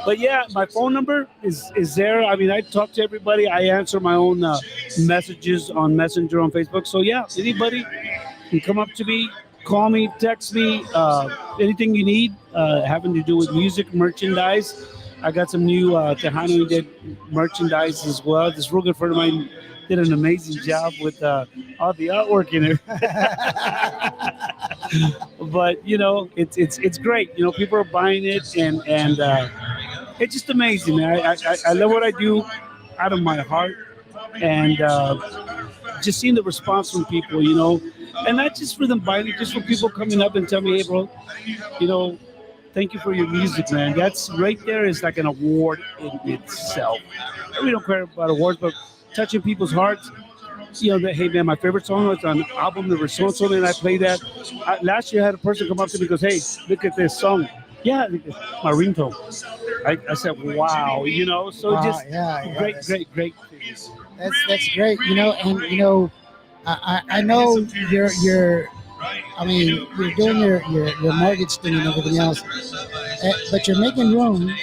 But yeah, my phone number is there. I mean, I talk to everybody. I answer my own messages on Messenger on Facebook. So yeah, anybody can come up to me, call me, text me, anything you need having to do with music, merchandise. I got some new Tejano did merchandise as well. This real good friend of mine did an amazing job with all the artwork in it. But it's great. People are buying it, and it's just amazing, man. I love what I do out of my heart, and just seeing the response from people, and not just for them buying it, just for people coming up and tell me, hey, bro, thank you for your music, man. That's right there is like an award in itself. We don't care about awards, but touching people's hearts. That, hey, man, my favorite song was on the album, there was so-and-so, and I played that. Last year, I had a person come up to me and goes, hey, look at this song. Yeah, my ringtone. I said, wow, so wow, just great. That's great, and I know you're doing your mortgage thing and everything else, but you're making room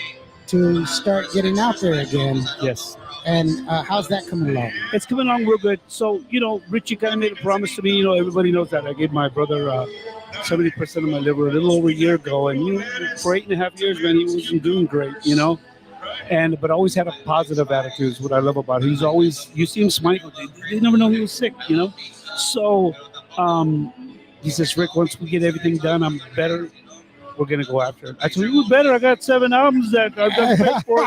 to start getting out there again. Yes. And how's that coming along? It's coming along real good. So, Richie kind of made a promise to me. Everybody knows that I gave my brother 70% of my liver a little over a year ago. And, for 8.5 years, man, he wasn't doing great, and but always had a positive attitude. Is what I love about him. He's always, you see him smile. They never know he was sick, you know. So he says, Rick, once we get everything done, I'm better. We're gonna go after it. I told him, we're better. I got 7 albums that I've done prep for.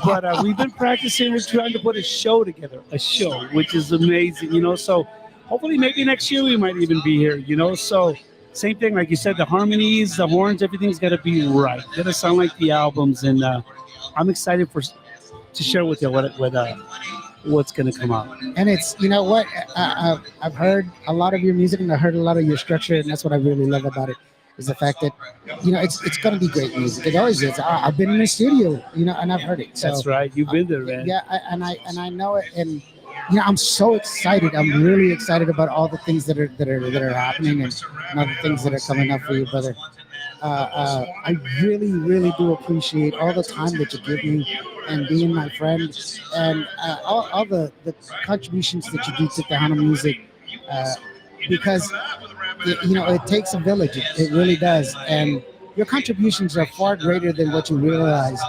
But we've been practicing. We're trying to put a show together, a show, which is amazing, you know. So hopefully, maybe next year we might even be here, you know. So same thing, like you said, the harmonies, the horns, everything's got to be right. Got to sound like the albums, and I'm excited for to share with you what's gonna come out. And it's, you know what, I've heard a lot of your music, and I heard a lot of your structure, and that's what I really love about it, is the fact that, you know, it's going to be great music. It always is. I've been in the studio, you know, and I've heard it. So, That's right. You've been there, man. yeah, I know it, and you know, I'm so excited. I'm really excited about all the things that are happening, and all the things that are coming up for you, brother. I really, really do appreciate all the time that you give me, and being my friend, and all the contributions that you do to Tejano music, because you know, it takes a village. It really does, and your contributions are far greater than what you realize,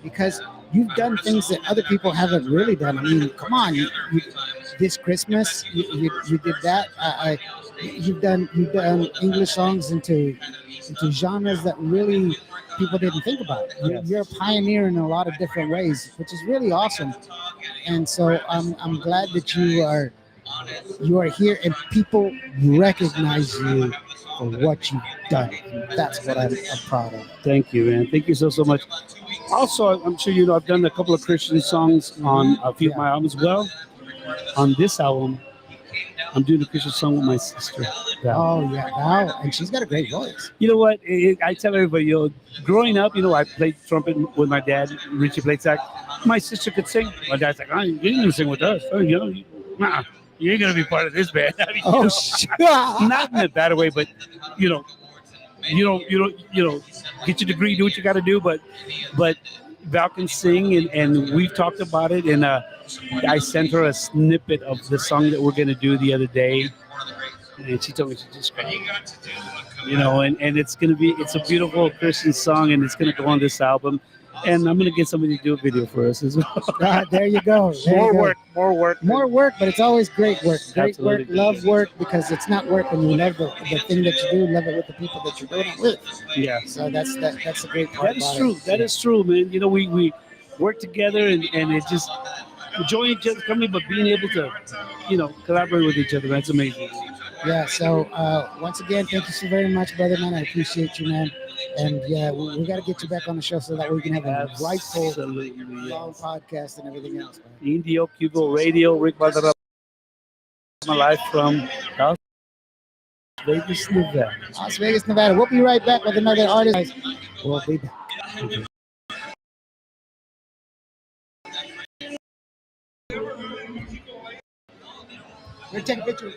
because you've done things that other people haven't really done. I mean, come on, this Christmas you did that. You've done English songs into genres that really people didn't think about. You're a pioneer in a lot of different ways, which is really awesome. And so I'm glad that you are here, and people recognize you for what you've done. And that's what I'm proud of. Thank you, man. Thank you so much. Also, I'm sure you know I've done a couple of Christian songs on a few of my albums. Well, on this album, I'm doing a Christian song with my sister. Val. Oh yeah, Val, and she's got a great voice. You know what? I tell everybody, you know, growing up, you know, I played trumpet with my dad. Richie played sax. My sister could sing. My dad's like, oh, you ain't gonna sing with us. Oh, you know, you ain't gonna be part of this band. I mean, Oh, not in a bad way, but you know, get your degree, do what you got to do, but Val can sing, and we've talked about it, and I sent her a snippet of the song that we're gonna do the other day, and she told me she just cried. You know, and it's a beautiful Christian song, and it's gonna go on this album, and I'm gonna get somebody to do a video for us as well. There you go. More work, but it's always great work. Great Absolutely. work, love work, because it's not work when you love the thing that you do, love it with the people that you're doing it with. Yeah. So that's the great part. That is true. That is true, man. You know, we work together, and it just enjoying each other's company, but being able to, you know, collaborate with each other. That's amazing. Yeah. So once again, thank you so very much, brother, man. I appreciate you, man. And yeah, we got to get you back on the show so that we can have a rightful long podcast and everything else, man. Indio, Qvo Radio, Rick Valderrama, my life from Las Vegas, Nevada. Las Vegas, Nevada. We'll be right back with another artist. We'll be back. We're taking pictures.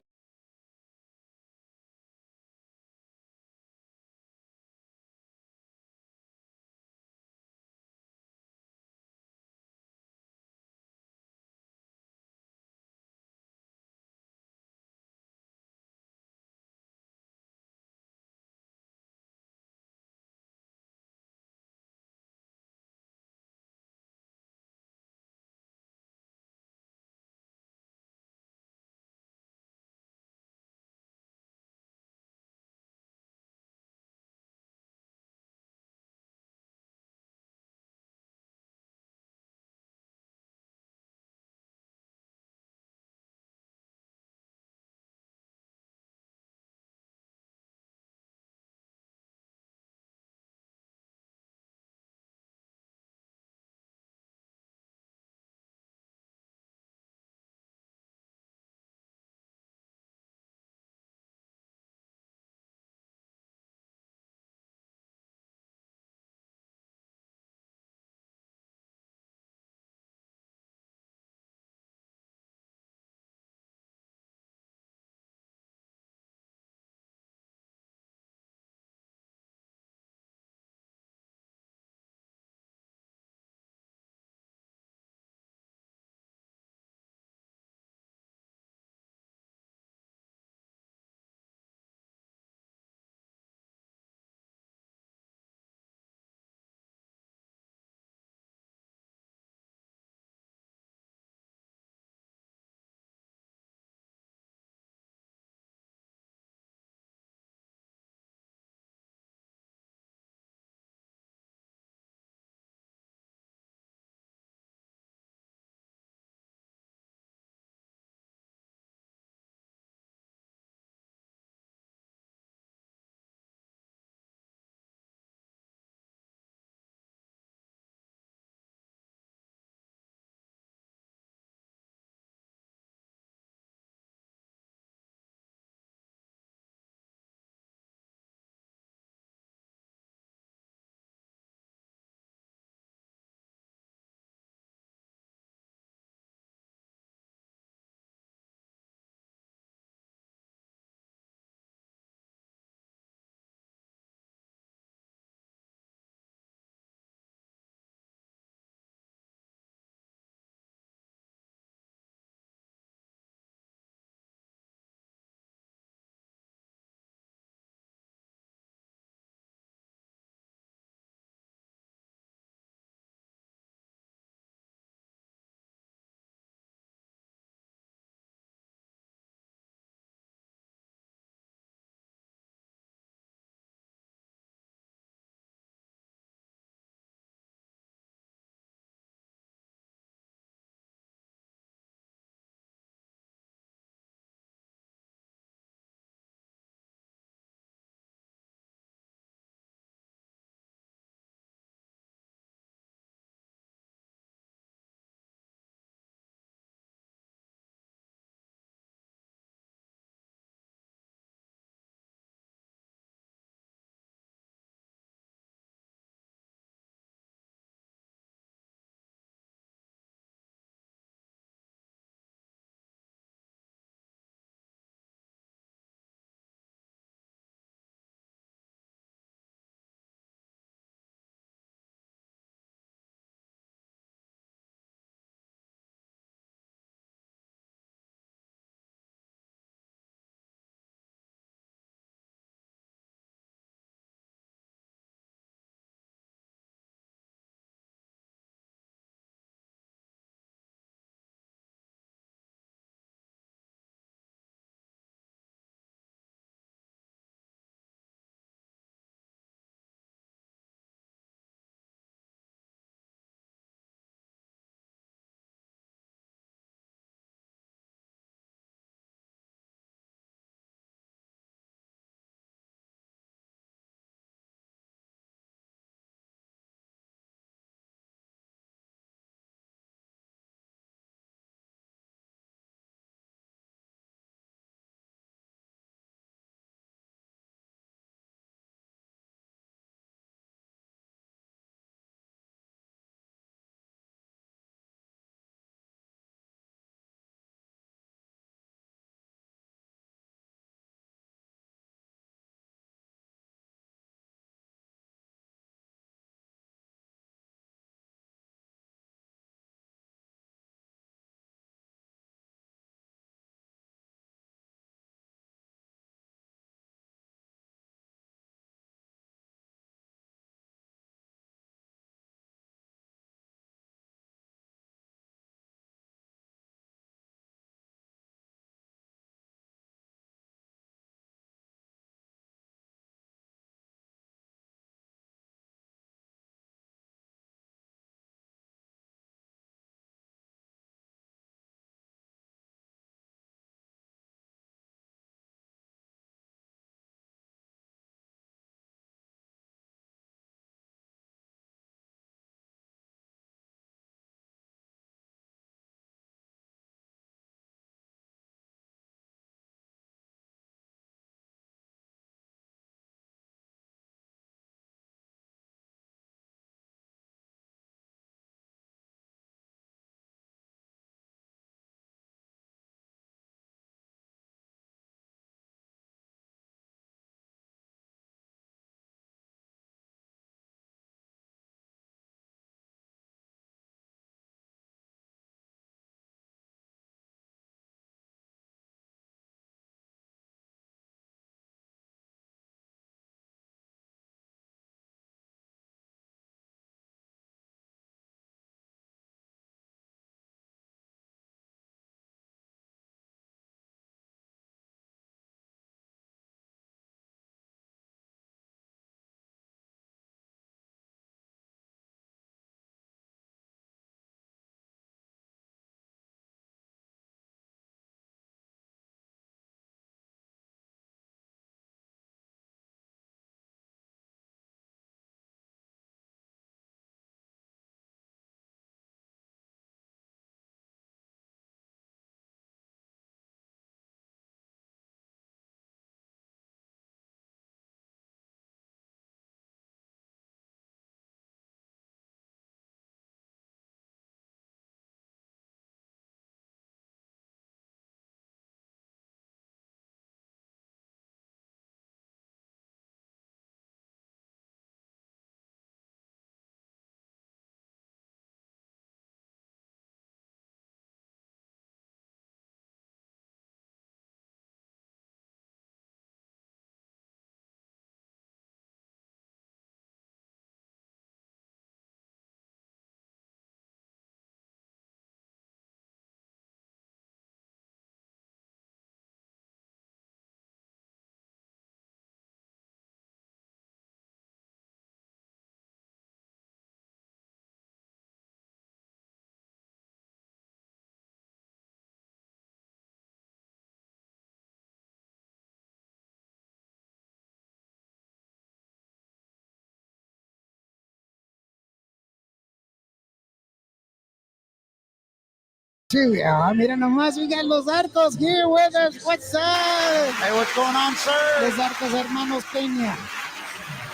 too. Mira nomás, we got Los Arcos here with us. What's up? Hey, what's going on, sir? Los Arcos Hermanos Peña.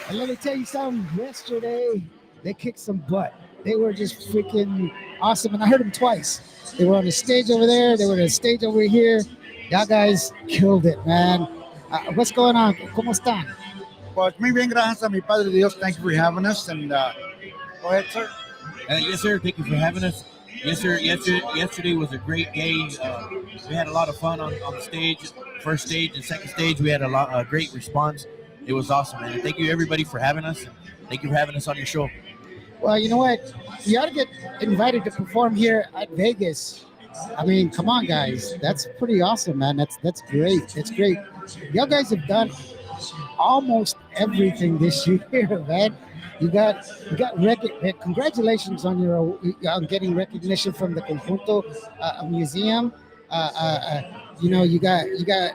And let me tell you something. Yesterday, they kicked some butt. They were just freaking awesome. And I heard them twice. They were on the stage over there. They were on the stage over here. Y'all guys killed it, man. What's going on? ¿Cómo están? Pues muy bien, gracias a mi Padre Dios. Thank you for having us. And go ahead, sir. Yes, sir. Thank you for having us. Yes, sir. Yesterday was a great day. We had a lot of fun on the stage. First stage and second stage, we had a great response. It was awesome, man. Thank you, everybody, for having us. Thank you for having us on your show. Well, you know what? You ought to get invited to perform here at Vegas. I mean, come on, guys. That's pretty awesome, man. That's great. That's great. Y'all guys have done almost everything this year, man. You got congratulations on getting recognition from the Conjunto Museum. You got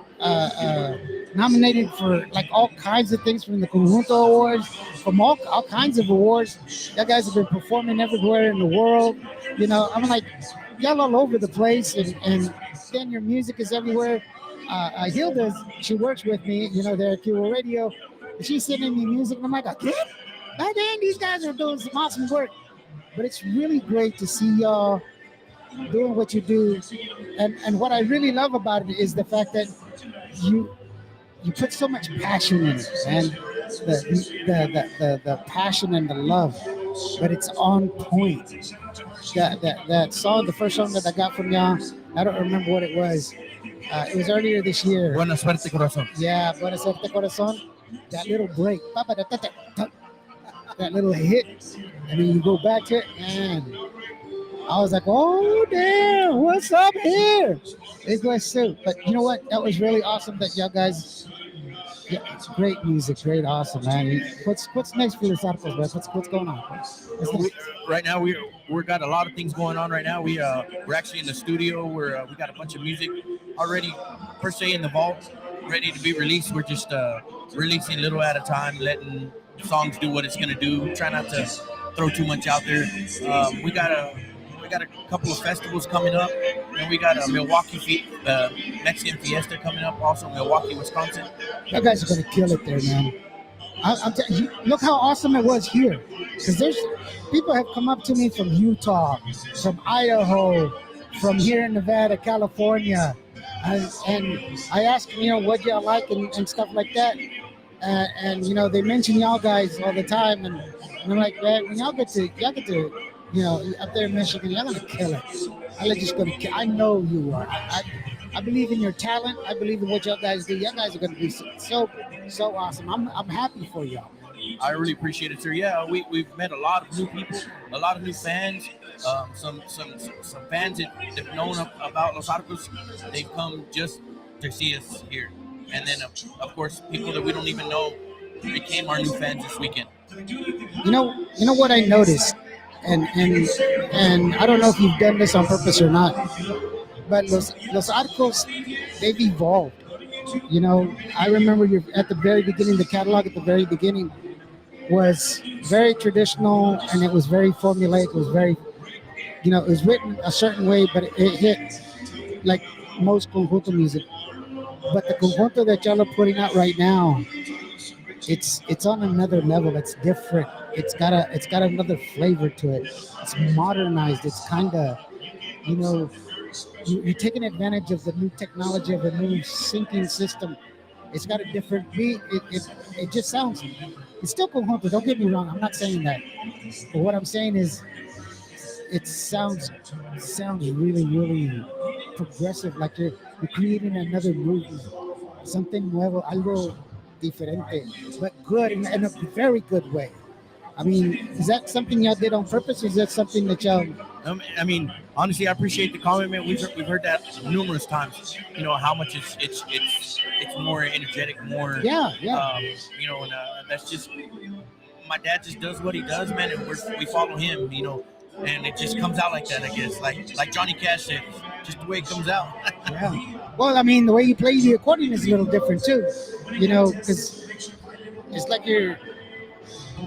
nominated for like all kinds of things from the Conjunto Awards, from all kinds of awards. You guys have been performing everywhere in the world. I'm like, y'all all over the place, and then your music is everywhere. Hilda, she works with me, there at Qvo Radio. And she's sending me music, and I'm like, okay, man, these guys are doing some awesome work. But it's really great to see y'all doing what you do, and what I really love about it is the fact that you put so much passion in it, and the passion and the love, but it's on point. That song, the first song that I got from y'all, I don't remember what it was. It was earlier this year. Buena suerte, corazón. Yeah, Buena suerte, corazón. That little break, that little hit, and then you go back to it, and I was like, oh, damn, what's up here? It was so, but you know what? That was really awesome that y'all guys, it's great music, great, awesome, man. What's next for Los Arcos, man? What's going on? Right now, we're got a lot of things going on right now. We're actually in the studio. We got a bunch of music already, per se, in the vault, ready to be released. We're just releasing a little at a time, letting songs do what it's gonna do. Try not to throw too much out there. We got a couple of festivals coming up, and we got a Milwaukee Mexican Fiesta coming up, also Milwaukee, Wisconsin. You guys are gonna kill it there, man. Look how awesome it was here, because there's people have come up to me from Utah, from Idaho, from here in Nevada, California, and I asked what y'all like and stuff like that, and they mention y'all guys all the time, and I'm like, man, when y'all get to up there in Michigan, y'all gonna kill it. I'm just gonna kill. I know you are. I believe in your talent. I believe in what y'all guys do. Y'all guys are gonna be so awesome. I'm happy for y'all. I really appreciate it, sir. Yeah, we've met a lot of new people, a lot of new fans. Some fans that have known about Los Arcos. They've come just to see us here, and then of course people that we don't even know became our new fans this weekend. You know what I noticed, and I don't know if you've done this on purpose or not, but Los Arcos, they've evolved. I remember at the very beginning, the catalog at the very beginning was very traditional, and it was very formulaic. It was very, it was written a certain way, but it hit like most conjunto music. But the conjunto that y'all are putting out right now, it's on another level. It's different. It's got another flavor to it. It's modernized. It's kind of, you're taking advantage of the new technology, of the new syncing system. It's got a different beat. It just sounds. It's still conjunto. Don't get me wrong. I'm not saying that. But what I'm saying is, it sounds really, really progressive. Like you're creating another movie, something nuevo, algo diferente, but good in a very good way. I mean, is that something y'all did on purpose, or is that something that y'all? I mean, honestly, I appreciate the compliment. We've heard that numerous times. How much it's more energetic, more. Yeah. And that's just my dad just does what he does, man, and we follow him. And it just comes out like that, I guess. Like Johnny Cash said, just the way it comes out. Yeah. Well, I mean, the way you play the accordion is a little different too. Because it's like you're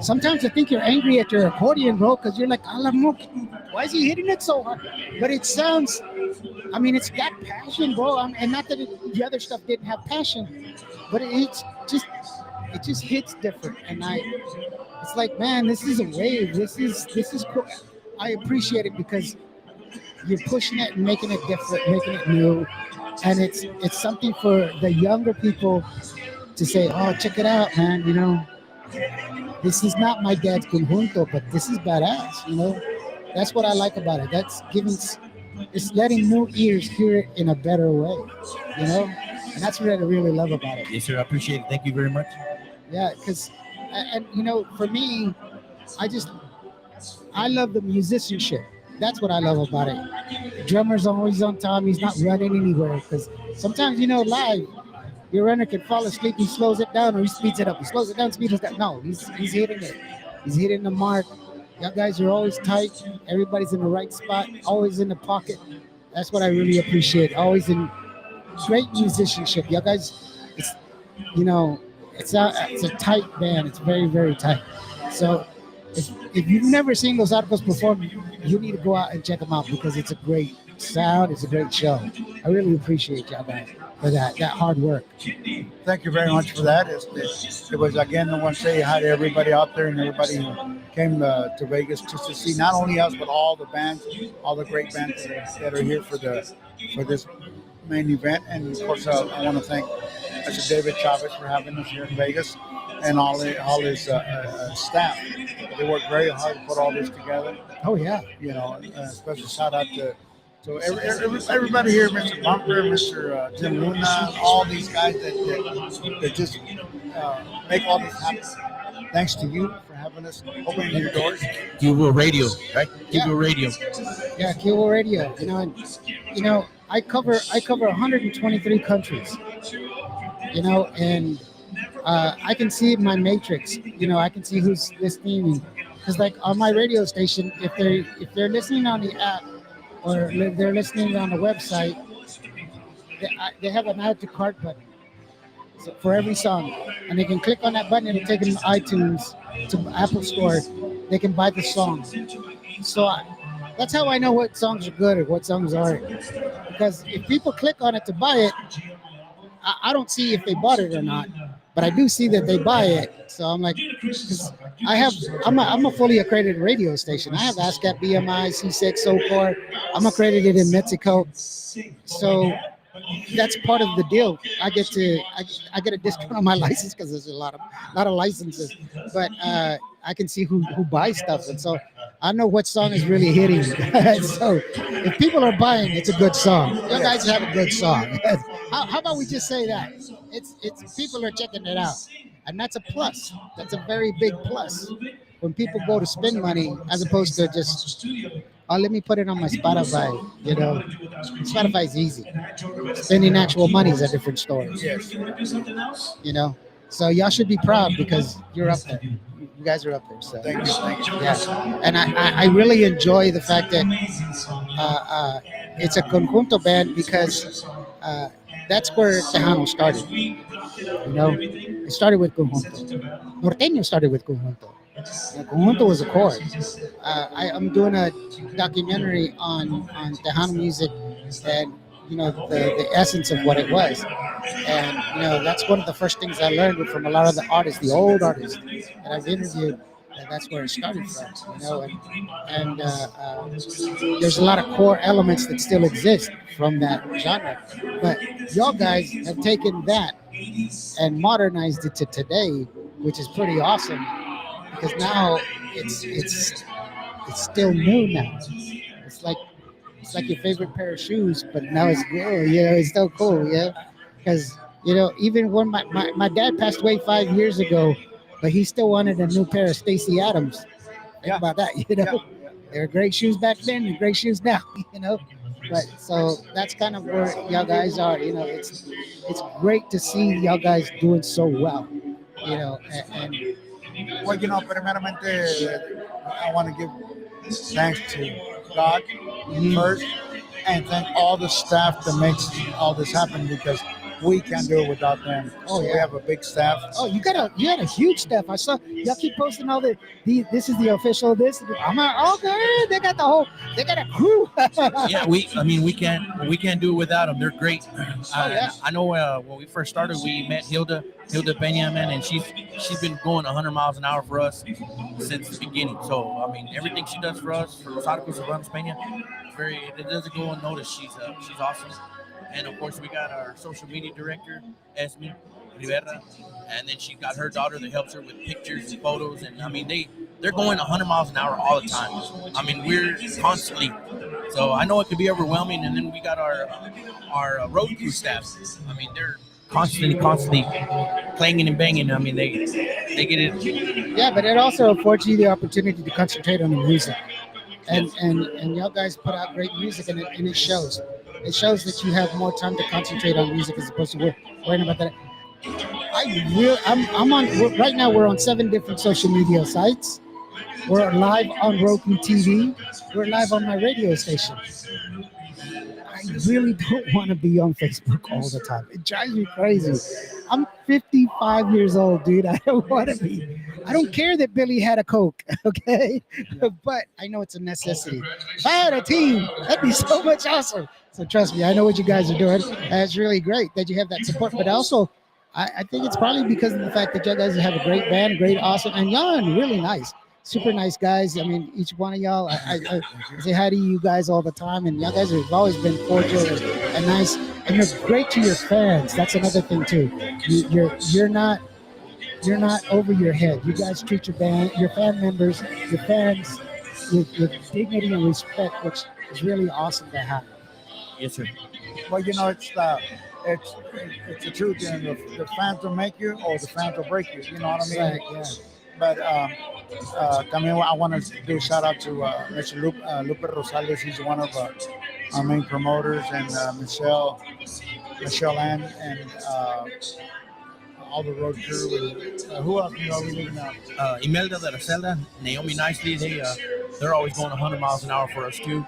sometimes I think you're angry at your accordion, bro, because you're like, why is he hitting it so hard? But it sounds, I mean, it's got passion, bro. And not that the other stuff didn't have passion, but it just hits different. And it's like, man, this is a wave. This is cool. I appreciate it because you're pushing it and making it different, making it new, and it's something for the younger people to say, oh, check it out, man. You know, this is not my dad's conjunto, but this is badass. You know, that's what I like about it. That's it's letting new ears hear it in a better way. You know, and that's what I really love about it. Yes, sir. I appreciate it. Thank you very much. Yeah, because, and you know, for me, I love the musicianship. That's what I love about it. The drummer's always on time. He's not running anywhere because sometimes, you know, live, your runner can fall asleep. He slows it down or he speeds it up. He slows it down, speeds it down. No, he's hitting it. He's hitting the mark. Y'all guys are always tight. Everybody's in the right spot, always in the pocket. That's what I really appreciate. Always in great musicianship. Y'all guys, it's, you know, it's a tight band. It's very, very tight. So if you've never seen Los Arcos perform, you need to go out and check them out because it's a great sound. It's a great show. I really appreciate y'all guys for that hard work. Thank you very much for that. It was, again, I want to say hi to everybody out there and everybody who came to Vegas just to see not only us, but all the bands, all the great bands that are here for this main event. And of course, I want to thank Mr. David Chavez for having us here in Vegas and all his staff. They worked very hard to put all this together. Oh, yeah. You know, special shout out to everybody here, Mr. Bumper, Mr. Tim Luna, all these guys that just make all this happen. Thanks to you for having us, opening your doors. Qvo Radio, right? Qvo Radio. Yeah, Qvo Radio. You know, I cover 123 countries. You know, and I can see my matrix. You know, I can see who's listening. Because like on my radio station, if they're listening on the app or they're listening on the website, they have an add to cart button for every song, and they can click on that button. It'll take them to iTunes, to Apple Store. They can buy the song. So that's how I know what songs are good or what songs aren't. Because if people click on it to buy it, I don't see if they bought it or not, but I do see that they buy it. So I'm like, because I'm a fully accredited radio station. I have ASCAP, BMI, C6, SOCOR. I'm accredited in Mexico. So that's part of the deal. I get a discount on my license because there's a lot of licenses, but I can see who buys stuff, and so I know what song is really hitting. So if people are buying, it's a good song. You guys have a good song. How about we just say that? It's people are checking it out, and that's a plus. That's a very big plus when people go to spend money as opposed to just, oh, let me put it on my Spotify. You know, Spotify is easy. Spending actual money is a different story. You know, so y'all should be proud because you're up there. You guys are up there. So Thank you. yeah, and I really enjoy the fact that it's a conjunto band because that's where Tejano started. You know, it started with conjunto. Norteño started with conjunto. Conjunto was a chord. I'm doing a documentary on Tejano music and, you know, the essence of what it was. And, you know, that's one of the first things I learned from a lot of the artists, the old artists that I've interviewed. And that's where it started from, you know, and there's a lot of core elements that still exist from that genre. But y'all guys have taken that and modernized it to today, which is pretty awesome because now it's still new now. It's like your favorite pair of shoes, but now it's good. You know, it's still cool, yeah. Because, you know, even when my dad passed away 5 years ago, but he still wanted a new pair of Stacy Adams. Think about that, you know. Yeah. They were great shoes back then and great shoes now, you know. But so that's kind of where y'all guys are, you know. It's great to see y'all guys doing so well, you know. And Well, you know, primeramente, I want to give thanks to God first and thank all the staff that makes all this happen because we can't do it without them. Oh, We yeah. have a big staff. Oh, you had a huge staff. I saw y'all keep posting all this is the official this. I'm like, okay, they got a crew. Yeah, we can't do it without them. They're great. yeah. I know when we first started, we met Hilda Peña, man, and she's been going 100 miles an hour for us since the beginning. So I mean, everything she does for us, for Los Arcos Urbanos Peña, it doesn't go unnoticed. She's awesome. And of course, we got our social media director, Esme Rivera, and then she got her daughter that helps her with pictures and photos. And I mean, they're going 100 miles an hour all the time. I mean, we're constantly. So I know it could be overwhelming. And then we got our road crew staff. I mean, they're constantly clanging and banging. I mean, they get it. Yeah, but it also affords you the opportunity to concentrate on the music, and y'all guys put out great music, and it shows. It shows that you have more time to concentrate on music as opposed to worrying about that. Right now. We're on 7 different social media sites. We're live on Roku TV. We're live on my radio station. I really don't want to be on Facebook all the time. It drives me crazy. I'm 55 years old, dude. I don't want to be. I don't care that Billy had a Coke, okay? But I know it's a necessity. If I had a team, that'd be so much awesome. So trust me, I know what you guys are doing. And it's really great that you have that support. But also, I think it's probably because of the fact that you guys have a great band, great, awesome, and y'all are really nice. Super nice guys. I mean, each one of y'all, I say hi to you guys all the time, and y'all guys have always been cordial and nice, and you're great to your fans. That's another thing too. You're not over your head. You guys treat your fan members, your fans with dignity and respect, which is really awesome to have. Yes, sir. Well, you know, it's the truth. You know, the fans will make you, or the fans will break you. You know what I mean? Right, yeah. But también I want to do a shout out to Mr. Lupe Rosales. He's one of our main promoters, and Michelle Ann, and all the road crew. And, who else we leaving now? Imelda de la Celda, Naomi Nicely. They're always going 100 miles an hour for us too.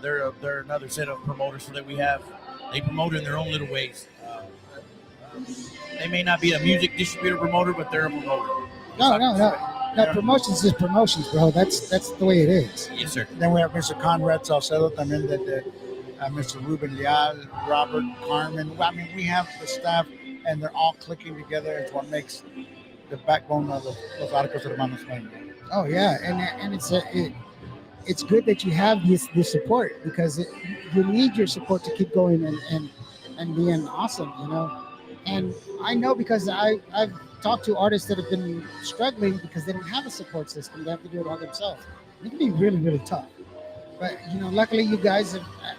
They're another set of promoters that we have. They promote in their own little ways. They may not be a music distributor promoter, but they're a promoter. No. Promotions is promotions, bro. That's the way it is. Yes, sir. Then we have Mr. Conrad Salcedo, también Mr. Ruben Leal, Robert Carmen. I mean, we have the staff, and they're all clicking together. It's what makes the backbone of Los Arcos Hermanos Peña. Oh yeah, and it's good that you have this support, because you need your support to keep going and being awesome, you know. And I know, because I've talked to artists that have been struggling because they don't have a support system. They have to do it all themselves. It can be really, really tough. But you know, luckily you guys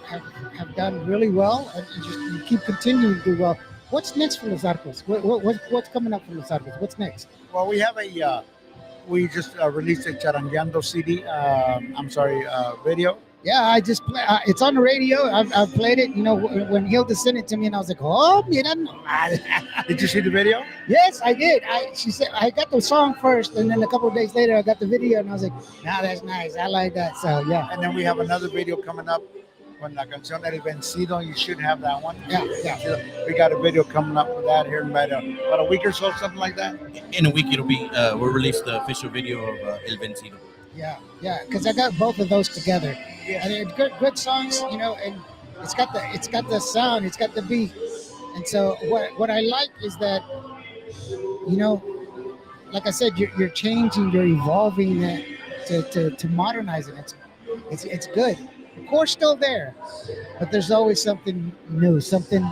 have done really well, and you keep continuing to do well. What's next for Los Arcos? What's coming up for Los Arcos? What's next? Well, we have we just released a Charangueando CD. Video. Yeah, I just play. It's on the radio. I've played it. You know, when Hilda sent it to me, and I was like, "Oh, mira." Did you see the video? Yes, I did. She said I got the song first, and then a couple of days later, I got the video, and I was like, "Nah, that's nice. I like that." So yeah. And then we have another video coming up. When La Canción El Vencido, you should have that one. Yeah. We got a video coming up with that here in about a week or so, something like that. In a week, it'll be we'll release the official video of El Vencido. Yeah, because I got both of those together. Yeah. And they're good songs, you know, and it's got the sound, it's got the beat. And so what I like is that, you know, like I said, you're changing, you're evolving it to modernize it. It's good. The core's still there, but there's always something new, something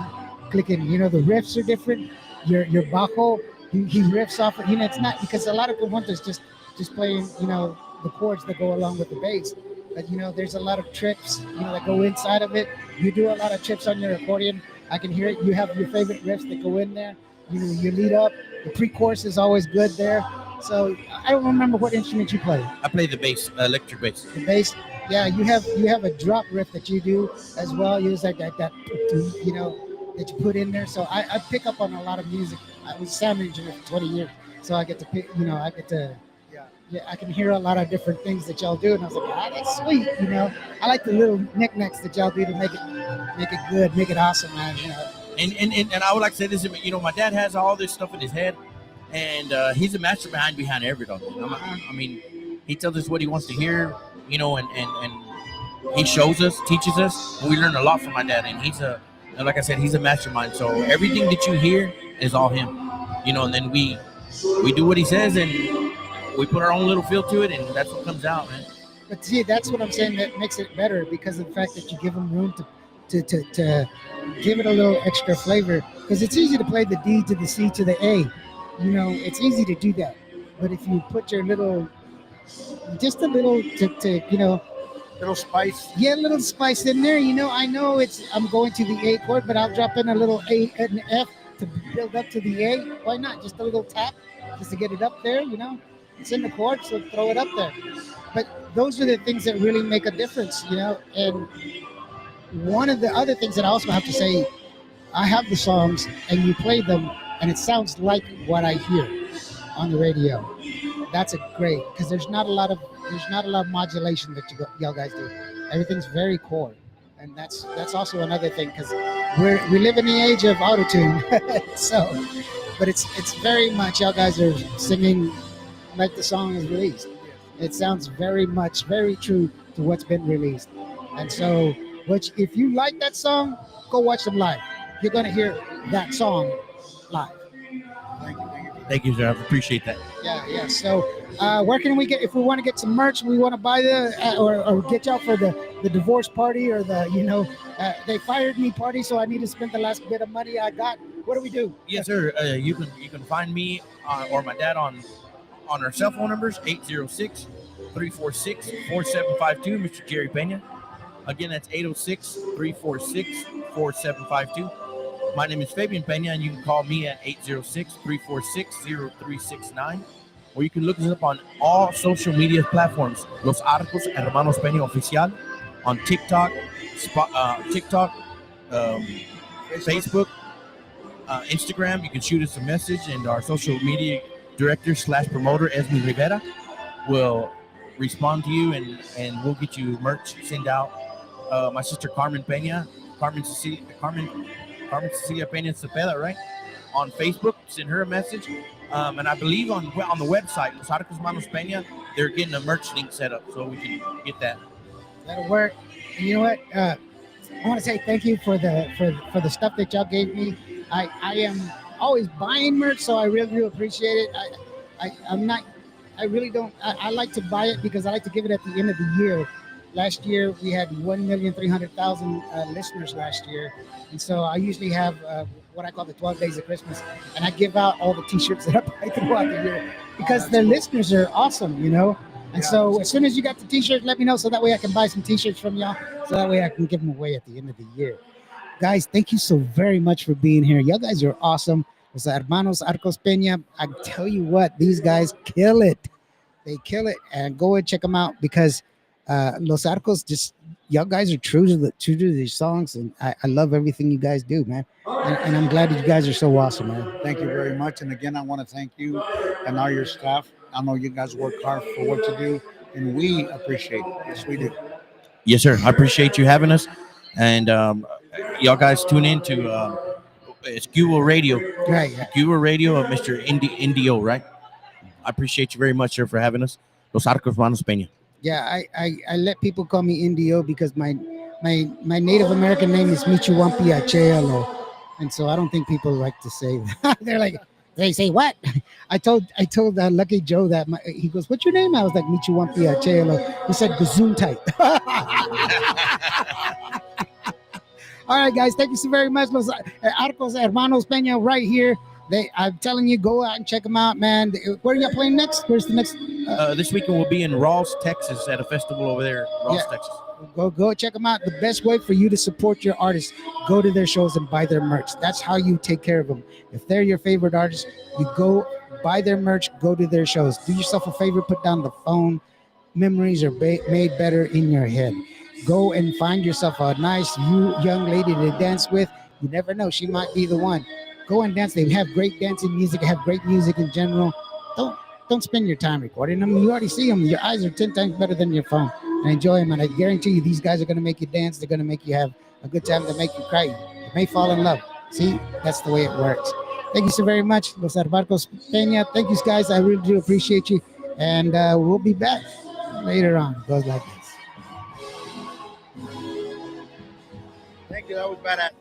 clicking. You know, the riffs are different. Your bajo, he riffs off. You know, it's not, because a lot of conjuntos just playing, you know, the chords that go along with the bass. But you know, there's a lot of trips, you know, that go inside of it. You do a lot of trips on your accordion. I can hear it. You have your favorite riffs that go in there. You lead up. The pre-chorus is always good there. So I don't remember what instrument you play. I play the bass, electric bass. The bass. Yeah, you have a drop riff that you do as well. You use that you know, that you put in there. So I pick up on a lot of music. I was sound engineer for 20 years, so I get to pick. You know, I can hear a lot of different things that y'all do, and I was like, that's sweet. You know, I like the little knickknacks that y'all do to make it good, make it awesome, man. You know, And I would like to say this, my dad has all this stuff in his head, and he's a master behind everything. I mean, he tells us what he wants to hear, and he shows us, teaches us. We learn a lot from my dad, and like I said, he's a mastermind. So everything that you hear is all him, and then we do what he says, and we put our own little feel to it, and that's what comes out, man. But see, that's what I'm saying that makes it better, because of the fact that you give them room to give it a little extra flavor. Because it's easy to play the D to the C to the A, it's easy to do that. But if you put your just a little Little spice. yeah, a little spice in there, I know I'm going to the A chord, but I'll drop in a little A and F to build up to the A. Why not? Just a little tap, just to get it up there, It's in the chord, so throw it up there. But those are the things that really make a difference, And one of the other things that I also have to say, I have the songs and you play them and it sounds like what I hear on the radio. That's great, because there's not a lot of modulation that y'all guys do. Everything's very core, and that's also another thing, because we live in the age of autotune. So, but it's very much y'all guys are singing like the song is released. It sounds very true to what's been released, and so. Which, if you like that song, go watch them live. You're going to hear that song live. Thank you, sir. I appreciate that. Yeah. So, where can we get, if we want to get some merch, we want to buy or get y'all for the divorce party or they fired me party, so I need to spend the last bit of money I got. What do we do? Yes, sir. You can find me or my dad on our cell phone numbers, 806-346-4752, Mr. Jerry Pena. Again, that's 806-346-4752. My name is Fabian Pena, and you can call me at 806-346-0369. Or you can look us up on all social media platforms, Los Arcos Hermanos Pena Oficial, on TikTok, Facebook, Instagram. You can shoot us a message, and our social media director / promoter, Esme Rivera, will respond to you, and we'll get you merch sent out. My sister Carmen Cecilia Pena Cepeda, right? On Facebook, send her a message. And I believe on the website, Los Arcos Hermanos Pena, they're getting a merch link set up, so we can get that. That'll work. And you know what? I want to say thank you for the stuff that y'all gave me. I am always buying merch, so I really do appreciate it. I like to buy it because I like to give it at the end of the year. Last year, we had 1,300,000 listeners last year. And so I usually have what I call the 12 days of Christmas. And I give out all the T-shirts that I buy throughout the year because the listeners are awesome, And so as soon as you got the T-shirts, let me know so that way I can buy some T-shirts from y'all. So that way I can give them away at the end of the year. Guys, thank you so very much for being here. Y'all guys are awesome. Los Hermanos Arcos Pena. I tell you what, these guys kill it. They kill it. And go and check them out because Los Arcos, y'all guys are true to these songs, and I love everything you guys do, man. And I'm glad that you guys are so awesome, man. Thank you very much. And again, I want to thank you and all your staff. I know you guys work hard for what you do, and we appreciate it. Yes, we do. Yes, sir. I appreciate you having us, and y'all guys tune in to it's Qvo Radio, right? Qvo Radio of Mr. Indio, right? I appreciate you very much, sir, for having us. Los Arcos Hermanos Pena. Yeah, I let people call me Indio because my Native American name is Michuampi Achelo, and so I don't think people like to say that. They're like, they say what? I told Lucky Joe that he goes, "What's your name?" I was like, Michuampi Achelo. He said, "Gesundheit." All right, guys, thank you so very much. Los Arcos Hermanos Pena right here. I'm telling you, go out and check them out, man. Where are you playing next? Where's the next? This weekend we'll be in Ross, Texas, at a festival over there, Texas. Go check them out. The best way for you to support your artists, go to their shows and buy their merch. That's how you take care of them. If they're your favorite artist, you go buy their merch, go to their shows. Do yourself a favor, put down the phone. Memories are made better in your head. Go and find yourself a nice young lady to dance with. You never know, she might be the one. Go and dance. They have great dancing music, have great music in general. Don't spend your time recording them. You already see them. Your eyes are 10 times better than your phone. And enjoy them. And I guarantee you, these guys are going to make you dance. They're going to make you have a good time. They make you cry. You may fall in love. See, that's the way it works. Thank you so very much, Los Arbarcos Peña. Thank you, guys. I really do appreciate you. And we'll be back later on. Goes like this. Thank you. That was badass.